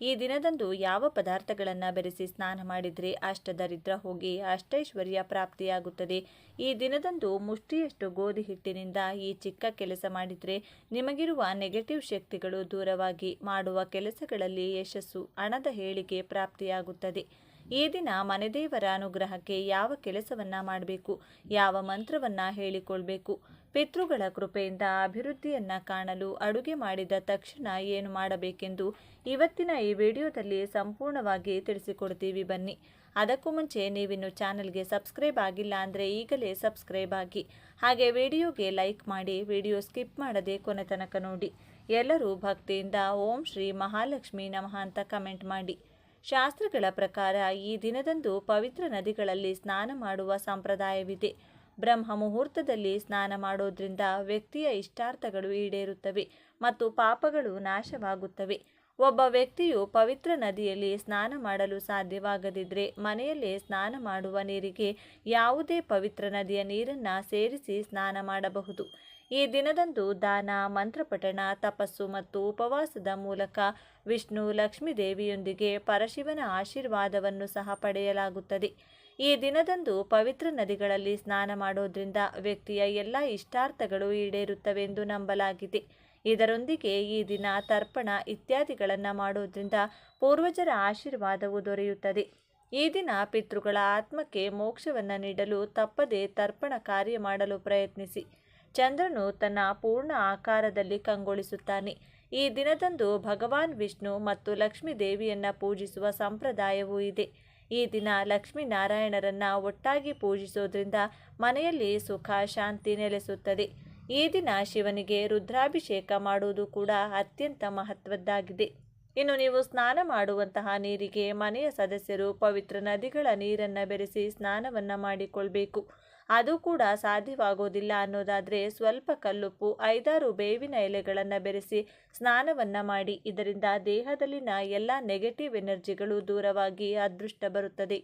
ಈ ದಿನದಂದು ಯಾವ ಪದಾರ್ಥಗಳನ್ನು ಬೆರೆಸಿ ಸ್ನಾನ ಮಾಡಿದರೆ ಅಷ್ಟದರಿದ್ರ ಹೋಗಿ ಅಷ್ಟೈಶ್ವರ್ಯ ಪ್ರಾಪ್ತಿಯಾಗುತ್ತದೆ. ಈ ದಿನದಂದು ಮುಷ್ಟಿಯಷ್ಟು ಗೋಧಿ ಹಿಟ್ಟಿನಿಂದ ಈ ಚಿಕ್ಕ ಕೆಲಸ ಮಾಡಿದರೆ ನಿಮಗಿರುವ ನೆಗೆಟಿವ್ ಶಕ್ತಿಗಳು ದೂರವಾಗಿ ಮಾಡುವ ಕೆಲಸಗಳಲ್ಲಿ ಯಶಸ್ಸು, ಹಣದ ಏಳಿಗೆ ಪ್ರಾಪ್ತಿಯಾಗುತ್ತದೆ. ಈ ದಿನ ಮನೆದೇವರ ಅನುಗ್ರಹಕ್ಕೆ ಯಾವ ಕೆಲಸವನ್ನ ಮಾಡಬೇಕು, ಯಾವ ಮಂತ್ರವನ್ನ ಹೇಳಿಕೊಳ್ಬೇಕು, ಪಿತೃಗಳ ಕೃಪೆಯಿಂದ ಅಭಿವೃದ್ಧಿಯನ್ನ ಕಾಣಲು ಅಡುಗೆ ಮಾಡಿದ ತಕ್ಷಣ ಏನು ಮಾಡಬೇಕೆಂದು ಇವತ್ತಿನ ಈ ವಿಡಿಯೋದಲ್ಲಿ ಸಂಪೂರ್ಣವಾಗಿ ತಿಳಿಸಿಕೊಡ್ತೀವಿ. ಬನ್ನಿ. ಅದಕ್ಕೂ ಮುಂಚೆ ನೀವಿನ್ನು ಚಾನಲ್ಗೆ ಸಬ್ಸ್ಕ್ರೈಬ್ ಆಗಿಲ್ಲ ಅಂದರೆ ಈಗಲೇ ಸಬ್ಸ್ಕ್ರೈಬ್ ಆಗಿ, ಹಾಗೆ ವಿಡಿಯೋಗೆ ಲೈಕ್ ಮಾಡಿ, ವಿಡಿಯೋ ಸ್ಕಿಪ್ ಮಾಡದೆ ಕೊನೆ ತನಕ ನೋಡಿ. ಎಲ್ಲರೂ ಭಕ್ತಿಯಿಂದ ಓಂ ಶ್ರೀ ಮಹಾಲಕ್ಷ್ಮಿ ನಮಃ ಅಂತ ಕಮೆಂಟ್ ಮಾಡಿ. ಶಾಸ್ತ್ರಗಳ ಪ್ರಕಾರ ಈ ದಿನದಂದು ಪವಿತ್ರ ನದಿಗಳಲ್ಲಿ ಸ್ನಾನ ಮಾಡುವ ಸಂಪ್ರದಾಯವಿದೆ. ಬ್ರಹ್ಮ ಮುಹೂರ್ತದಲ್ಲಿ ಸ್ನಾನ ಮಾಡೋದ್ರಿಂದ ವ್ಯಕ್ತಿಯ ಇಷ್ಟಾರ್ಥಗಳು ಈಡೇರುತ್ತವೆ ಮತ್ತು ಪಾಪಗಳು ನಾಶವಾಗುತ್ತವೆ. ಒಬ್ಬ ವ್ಯಕ್ತಿಯು ಪವಿತ್ರ ನದಿಯಲ್ಲಿ ಸ್ನಾನ ಮಾಡಲು ಸಾಧ್ಯವಾಗದಿದ್ದರೆ ಮನೆಯಲ್ಲೇ ಸ್ನಾನ ಮಾಡುವ ನೀರಿಗೆ ಯಾವುದೇ ಪವಿತ್ರ ನದಿಯ ನೀರನ್ನು ಸೇರಿಸಿ ಸ್ನಾನ ಮಾಡಬಹುದು. ಈ ದಿನದಂದು ದಾನ, ಮಂತ್ರಪಠಣ, ತಪಸ್ಸು ಮತ್ತು ಉಪವಾಸದ ಮೂಲಕ ವಿಷ್ಣು, ಲಕ್ಷ್ಮೀ ದೇವಿಯೊಂದಿಗೆ ಪರಶಿವನ ಆಶೀರ್ವಾದವನ್ನು ಸಹ ಪಡೆಯಲಾಗುತ್ತದೆ. ಈ ದಿನದಂದು ಪವಿತ್ರ ನದಿಗಳಲ್ಲಿ ಸ್ನಾನ ಮಾಡೋದ್ರಿಂದ ವ್ಯಕ್ತಿಯ ಎಲ್ಲ ಇಷ್ಟಾರ್ಥಗಳು ಈಡೇರುತ್ತವೆಂದು ನಂಬಲಾಗಿದೆ. ಇದರೊಂದಿಗೆ ಈ ದಿನ ತರ್ಪಣ ಇತ್ಯಾದಿಗಳನ್ನು ಮಾಡೋದ್ರಿಂದ ಪೂರ್ವಜರ ಆಶೀರ್ವಾದವು ದೊರೆಯುತ್ತದೆ. ಈ ದಿನ ಪಿತೃಗಳ ಆತ್ಮಕ್ಕೆ ಮೋಕ್ಷವನ್ನು ನೀಡಲು ತಪ್ಪದೆ ತರ್ಪಣ ಕಾರ್ಯ ಮಾಡಲು ಪ್ರಯತ್ನಿಸಿ. ಚಂದ್ರನು ತನ್ನ ಪೂರ್ಣ ಆಕಾರದಲ್ಲಿ ಕಂಗೊಳಿಸುತ್ತಾನೆ. ಈ ದಿನದಂದು ಭಗವಾನ್ ವಿಷ್ಣು ಮತ್ತು ಲಕ್ಷ್ಮೀ ದೇವಿಯನ್ನ ಪೂಜಿಸುವ ಸಂಪ್ರದಾಯವೂ ಇದೆ. ಈ ದಿನ ಲಕ್ಷ್ಮೀನಾರಾಯಣರನ್ನ ಒಟ್ಟಾಗಿ ಪೂಜಿಸೋದ್ರಿಂದ ಮನೆಯಲ್ಲಿ ಸುಖ, ಶಾಂತಿ ನೆಲೆಸುತ್ತದೆ. ಈ ದಿನ ಶಿವನಿಗೆ ರುದ್ರಾಭಿಷೇಕ ಮಾಡುವುದು ಕೂಡ ಅತ್ಯಂತ ಮಹತ್ವದ್ದಾಗಿದೆ. ಇನ್ನು ನೀವು ಸ್ನಾನ ಮಾಡುವಂತಹ ನೀರಿಗೆ ಮನೆಯ ಸದಸ್ಯರು ಪವಿತ್ರ ನದಿಗಳ ನೀರನ್ನು ಬೆರೆಸಿ ಸ್ನಾನವನ್ನು ಮಾಡಿಕೊಳ್ಬೇಕು. ಅದು ಕೂಡ ಸಾಧ್ಯವಾಗೋದಿಲ್ಲ ಅನ್ನೋದಾದರೆ ಸ್ವಲ್ಪ ಕಲ್ಲುಪ್ಪು, 5-6 ಬೇವಿನ ಎಲೆಗಳನ್ನು ಬೆರೆಸಿ ಸ್ನಾನವನ್ನು ಮಾಡಿ. ಇದರಿಂದ ದೇಹದಲ್ಲಿನ ಎಲ್ಲ ನೆಗೆಟಿವ್ ಎನರ್ಜಿಗಳು ದೂರವಾಗಿ ಅದೃಷ್ಟ ಬರುತ್ತದೆ.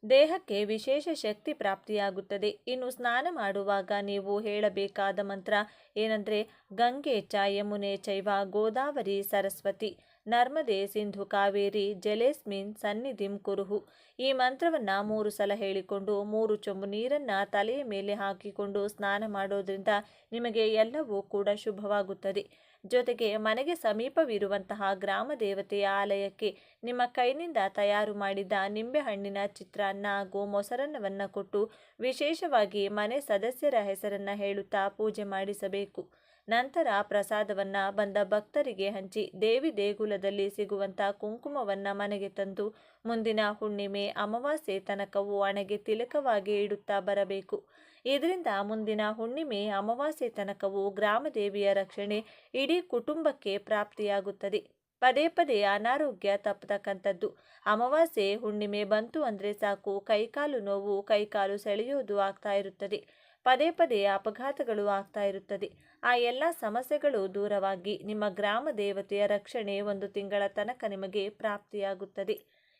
ದೇಹಕ್ಕೆ ವಿಶೇಷ ಶಕ್ತಿ ಪ್ರಾಪ್ತಿಯಾಗುತ್ತದೆ. ಇನ್ನು ಸ್ನಾನ ಮಾಡುವಾಗ ನೀವು ಹೇಳಬೇಕಾದ ಮಂತ್ರ ಏನಂದರೆ ಗಂಗೆ ಚ ಯಮುನೆ ಚೈವ ಗೋದಾವರಿ ಸರಸ್ವತಿ ನರ್ಮದೆ ಸಿಂಧು ಕಾವೇರಿ ಜಲೇಸ್ಮಿನ್ ಸನ್ನಿಧಿಂ ಕುರುಹು. ಈ ಮಂತ್ರವನ್ನು 3 ಸಲ ಹೇಳಿಕೊಂಡು 3 ಚೊಂಬು ನೀರನ್ನು ತಲೆಯ ಮೇಲೆ ಹಾಕಿಕೊಂಡು ಸ್ನಾನ ಮಾಡೋದ್ರಿಂದ ನಿಮಗೆ ಎಲ್ಲವೂ ಕೂಡ ಶುಭವಾಗುತ್ತದೆ. ಜೊತೆಗೆ ಮನೆಗೆ ಸಮೀಪವಿರುವಂತಹ ಗ್ರಾಮ ದೇವತೆಯ ಆಲಯಕ್ಕೆ ನಿಮ್ಮ ಕೈನಿಂದ ತಯಾರು ಮಾಡಿದ ನಿಂಬೆಹಣ್ಣಿನ ಚಿತ್ರಾನ್ನ ಹಾಗೂ ಮೊಸರನ್ನವನ್ನು ಕೊಟ್ಟು ವಿಶೇಷವಾಗಿ ಮನೆ ಸದಸ್ಯರ ಹೆಸರನ್ನು ಹೇಳುತ್ತಾ ಪೂಜೆ ಮಾಡಿಸಬೇಕು. ನಂತರ ಪ್ರಸಾದವನ್ನು ಬಂದ ಭಕ್ತರಿಗೆ ಹಂಚಿ ದೇವಿ ದೇಗುಲದಲ್ಲಿ ಸಿಗುವಂಥ ಕುಂಕುಮವನ್ನು ಮನೆಗೆ ತಂದು ಮುಂದಿನ ಹುಣ್ಣಿಮೆ, ಅಮಾವಾಸ್ಯೆ ತನಕವೂ ಹಣೆಗೆ ತಿಲಕವಾಗಿ ಇಡುತ್ತಾ ಬರಬೇಕು. ಇದರಿಂದ ಮುಂದಿನ ಹುಣ್ಣಿಮೆ, ಅಮಾವಾಸ್ಯೆ ತನಕವೂ ಗ್ರಾಮದೇವಿಯ ರಕ್ಷಣೆ ಇಡೀ ಕುಟುಂಬಕ್ಕೆ ಪ್ರಾಪ್ತಿಯಾಗುತ್ತದೆ. ಪದೇ ಪದೇ ಅನಾರೋಗ್ಯ ತಪ್ಪತಕ್ಕಂಥದ್ದು. ಅಮಾವಾಸ್ಯೆ, ಹುಣ್ಣಿಮೆ ಬಂತು ಅಂದರೆ ಸಾಕು ಕೈಕಾಲು ನೋವು, ಕೈಕಾಲು ಸೆಳೆಯೋದು ಆಗ್ತಾ ಇರುತ್ತದೆ. ಪದೇ ಪದೇ ಅಪಘಾತಗಳು ಆಗ್ತಾ ಇರುತ್ತದೆ. ಆ ಎಲ್ಲ ಸಮಸ್ಯೆಗಳು ದೂರವಾಗಿ ನಿಮ್ಮ ಗ್ರಾಮ ದೇವತೆಯ ರಕ್ಷಣೆ 1 ತಿಂಗಳ ತನಕ ನಿಮಗೆ ಪ್ರಾಪ್ತಿಯಾಗುತ್ತದೆ.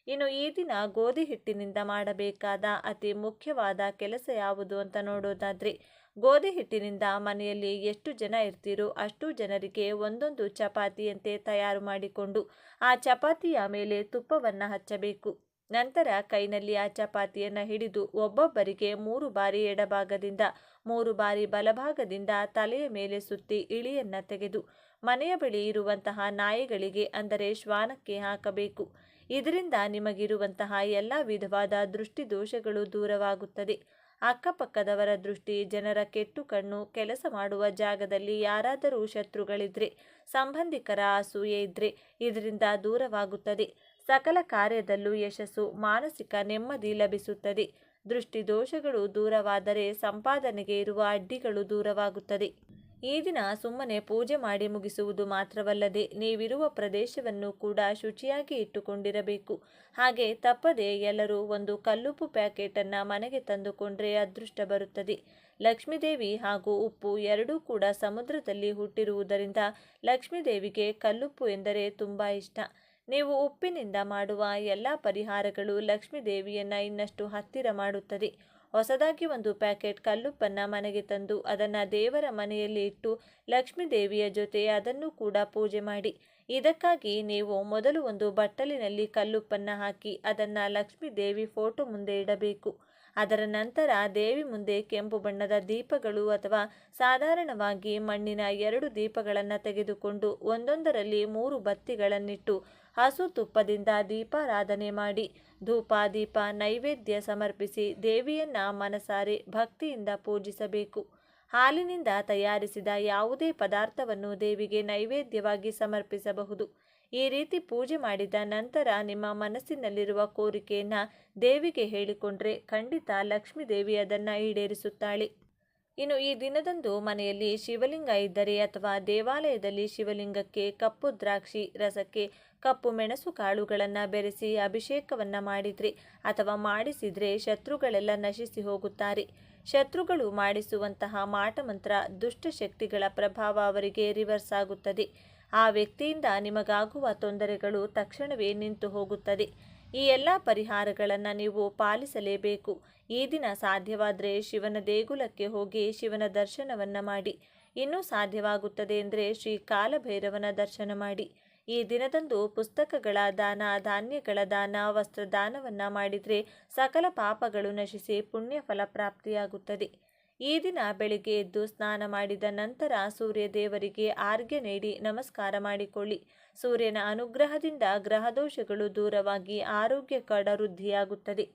ಇನ್ನು ಈ ದಿನ ಗೋಧಿ ಹಿಟ್ಟಿನಿಂದ ಮಾಡಬೇಕಾದ ಅತಿ ಮುಖ್ಯವಾದ ಕೆಲಸ ಯಾವುದು ಅಂತ ನೋಡೋದಾದರೆ, ಗೋಧಿ ಹಿಟ್ಟಿನಿಂದ ಮನೆಯಲ್ಲಿ ಎಷ್ಟು ಜನ ಇರ್ತೀರೋ ಅಷ್ಟು ಜನರಿಗೆ ಒಂದೊಂದು ಚಪಾತಿಯಂತೆ ತಯಾರು ಮಾಡಿಕೊಂಡು ಆ ಚಪಾತಿಯ ಮೇಲೆ ತುಪ್ಪವನ್ನು ಹಚ್ಚಬೇಕು. ನಂತರ ಕೈನಲ್ಲಿ ಆ ಚಪಾತಿಯನ್ನು ಹಿಡಿದು ಒಬ್ಬೊಬ್ಬರಿಗೆ 3 ಬಾರಿ ಎಡಭಾಗದಿಂದ 3 ಬಾರಿ ಬಲಭಾಗದಿಂದ ತಲೆಯ ಮೇಲೆ ಸುತ್ತಿ ಇಳಿಯನ್ನು ತೆಗೆದು ಮನೆಯ ಬಳಿ ಇರುವಂತಹ ನಾಯಿಗಳಿಗೆ ಅಂದರೆ ಶ್ವಾನಕ್ಕೆ ಹಾಕಬೇಕು. ಇದರಿಂದ ನಿಮಗಿರುವಂತಹ ಎಲ್ಲ ವಿಧವಾದ ದೃಷ್ಟಿ ದೋಷಗಳು ದೂರವಾಗುತ್ತದೆ. ಅಕ್ಕಪಕ್ಕದವರ ದೃಷ್ಟಿ, ಜನರ ಕೆಟ್ಟು ಕಣ್ಣು, ಕೆಲಸ ಮಾಡುವ ಜಾಗದಲ್ಲಿ ಯಾರಾದರೂ ಶತ್ರುಗಳಿದ್ರೆ, ಸಂಬಂಧಿಕರ ಅಸೂಯೆ ಇದ್ರೆ ಇದರಿಂದ ದೂರವಾಗುತ್ತದೆ. ಸಕಲ ಕಾರ್ಯದಲ್ಲೂ ಯಶಸ್ಸು, ಮಾನಸಿಕ ನೆಮ್ಮದಿ ಲಭಿಸುತ್ತದೆ. ದೃಷ್ಟಿ ದೋಷಗಳು ದೂರವಾದರೆ ಸಂಪಾದನೆಗೆ ಇರುವ ಅಡ್ಡಿಗಳು ದೂರವಾಗುತ್ತದೆ. ಈ ದಿನ ಸುಮ್ಮನೆ ಪೂಜೆ ಮಾಡಿ ಮುಗಿಸುವುದು ಮಾತ್ರವಲ್ಲದೆ ನೀವಿರುವ ಪ್ರದೇಶವನ್ನು ಕೂಡ ಶುಚಿಯಾಗಿ ಇಟ್ಟುಕೊಂಡಿರಬೇಕು. ಹಾಗೆ ತಪ್ಪದೆ ಎಲ್ಲರೂ ಒಂದು ಕಲ್ಲುಪ್ಪು ಪ್ಯಾಕೆಟನ್ನು ಮನೆಗೆ ತಂದುಕೊಂಡ್ರೆ ಅದೃಷ್ಟ ಬರುತ್ತದೆ. ಲಕ್ಷ್ಮೀದೇವಿ ಹಾಗೂ ಉಪ್ಪು ಎರಡೂ ಕೂಡ ಸಮುದ್ರದಲ್ಲಿ ಹುಟ್ಟಿರುವುದರಿಂದ ಲಕ್ಷ್ಮೀದೇವಿಗೆ ಕಲ್ಲುಪ್ಪು ಎಂದರೆ ತುಂಬ ಇಷ್ಟ. ನೀವು ಉಪ್ಪಿನಿಂದ ಮಾಡುವ ಎಲ್ಲ ಪರಿಹಾರಗಳು ಲಕ್ಷ್ಮೀ ದೇವಿಯನ್ನು ಇನ್ನಷ್ಟು ಹತ್ತಿರ ಮಾಡುತ್ತದೆ. ಹೊಸದಾಗಿ ಒಂದು ಪ್ಯಾಕೆಟ್ ಕಲ್ಲುಪ್ಪನ್ನು ಮನೆಗೆ ತಂದು ಅದನ್ನು ದೇವರ ಮನೆಯಲ್ಲಿ ಇಟ್ಟು ಲಕ್ಷ್ಮೀ ದೇವಿಯ ಜೊತೆ ಅದನ್ನು ಕೂಡ ಪೂಜೆ ಮಾಡಿ. ಇದಕ್ಕಾಗಿ ನೀವು ಮೊದಲು ಒಂದು ಬಟ್ಟಲಿನಲ್ಲಿ ಕಲ್ಲುಪ್ಪನ್ನು ಹಾಕಿ ಅದನ್ನು ಲಕ್ಷ್ಮೀ ದೇವಿ ಫೋಟೋ ಮುಂದೆ ಇಡಬೇಕು. ಅದರ ನಂತರ ದೇವಿ ಮುಂದೆ ಕೆಂಪು ಬಣ್ಣದ ದೀಪಗಳು ಅಥವಾ ಸಾಧಾರಣವಾಗಿ ಮಣ್ಣಿನ 2 ದೀಪಗಳನ್ನು ತೆಗೆದುಕೊಂಡು ಒಂದೊಂದರಲ್ಲಿ 3 ಬತ್ತಿಗಳನ್ನಿಟ್ಟು ಹಸು ತುಪ್ಪದಿಂದ ದೀಪಾರಾಧನೆ ಮಾಡಿ ಧೂಪ ದೀಪ ನೈವೇದ್ಯ ಸಮರ್ಪಿಸಿ ದೇವಿಯನ್ನ ಮನಸಾರೆ ಭಕ್ತಿಯಿಂದ ಪೂಜಿಸಬೇಕು. ಹಾಲಿನಿಂದ ತಯಾರಿಸಿದ ಯಾವುದೇ ಪದಾರ್ಥವನ್ನು ದೇವಿಗೆ ನೈವೇದ್ಯವಾಗಿ ಸಮರ್ಪಿಸಬಹುದು. ಈ ರೀತಿ ಪೂಜೆ ಮಾಡಿದ ನಂತರ ನಿಮ್ಮ ಮನಸ್ಸಿನಲ್ಲಿರುವ ಕೋರಿಕೆಯನ್ನು ದೇವಿಗೆ ಹೇಳಿಕೊಂಡ್ರೆ ಖಂಡಿತ ಲಕ್ಷ್ಮೀ ದೇವಿ ಅದನ್ನು ಈಡೇರಿಸುತ್ತಾಳೆ. ಇನ್ನು ಈ ದಿನದಂದು ಮನೆಯಲ್ಲಿ ಶಿವಲಿಂಗ ಇದ್ದರೆ ಅಥವಾ ದೇವಾಲಯದಲ್ಲಿ ಶಿವಲಿಂಗಕ್ಕೆ ಕಪ್ಪು ದ್ರಾಕ್ಷಿ ರಸಕ್ಕೆ ಕಪ್ಪು ಮೆಣಸು ಕಾಳುಗಳನ್ನು ಬೆರೆಸಿ ಅಭಿಷೇಕವನ್ನು ಮಾಡಿದರೆ ಅಥವಾ ಮಾಡಿಸಿದರೆ ಶತ್ರುಗಳೆಲ್ಲ ನಶಿಸಿ ಹೋಗುತ್ತಾರೆ. ಶತ್ರುಗಳು ಮಾಡಿಸುವಂತಹ ಮಾಟಮಂತ್ರ ದುಷ್ಟಶಕ್ತಿಗಳ ಪ್ರಭಾವ ಅವರಿಗೆ ರಿವರ್ಸ್ ಆಗುತ್ತದೆ. ಆ ವ್ಯಕ್ತಿಯಿಂದ ನಿಮಗಾಗುವ ತೊಂದರೆಗಳು ತಕ್ಷಣವೇ ನಿಂತು ಹೋಗುತ್ತದೆ. ಈ ಎಲ್ಲ ಪರಿಹಾರಗಳನ್ನು ನೀವು ಪಾಲಿಸಲೇಬೇಕು. ಈ ದಿನ ಸಾಧ್ಯವಾದರೆ ಶಿವನ ದೇಗುಲಕ್ಕೆ ಹೋಗಿ ಶಿವನ ದರ್ಶನವನ್ನು ಮಾಡಿ. ಇನ್ನೂ ಸಾಧ್ಯವಾಗುತ್ತದೆ ಎಂದರೆ ಶ್ರೀ ಕಾಲಭೈರವನ ದರ್ಶನ ಮಾಡಿ. ಈ ದಿನದಂದು ಪುಸ್ತಕಗಳ ದಾನ, ಧಾನ್ಯಗಳ ದಾನ, ವಸ್ತ್ರದಾನವನ್ನು ಮಾಡಿದರೆ ಸಕಲ ಪಾಪಗಳು ನಶಿಸಿ ಪುಣ್ಯ ಫಲ ಪ್ರಾಪ್ತಿಯಾಗುತ್ತದೆ. ಈ ದಿನ ಬೆಳಿಗ್ಗೆ ಎದ್ದು ಸ್ನಾನ ಮಾಡಿದ ನಂತರ ಸೂರ್ಯ ದೇವರಿಗೆ ಆರ್ಘ್ಯ ನೀಡಿ ನಮಸ್ಕಾರ ಮಾಡಿಕೊಳ್ಳಿ. ಸೂರ್ಯನ ಅನುಗ್ರಹದಿಂದ ಗ್ರಹದೋಷಗಳು ದೂರವಾಗಿ ಆರೋಗ್ಯಕರ ವೃದ್ಧಿಯಾಗುತ್ತದೆ.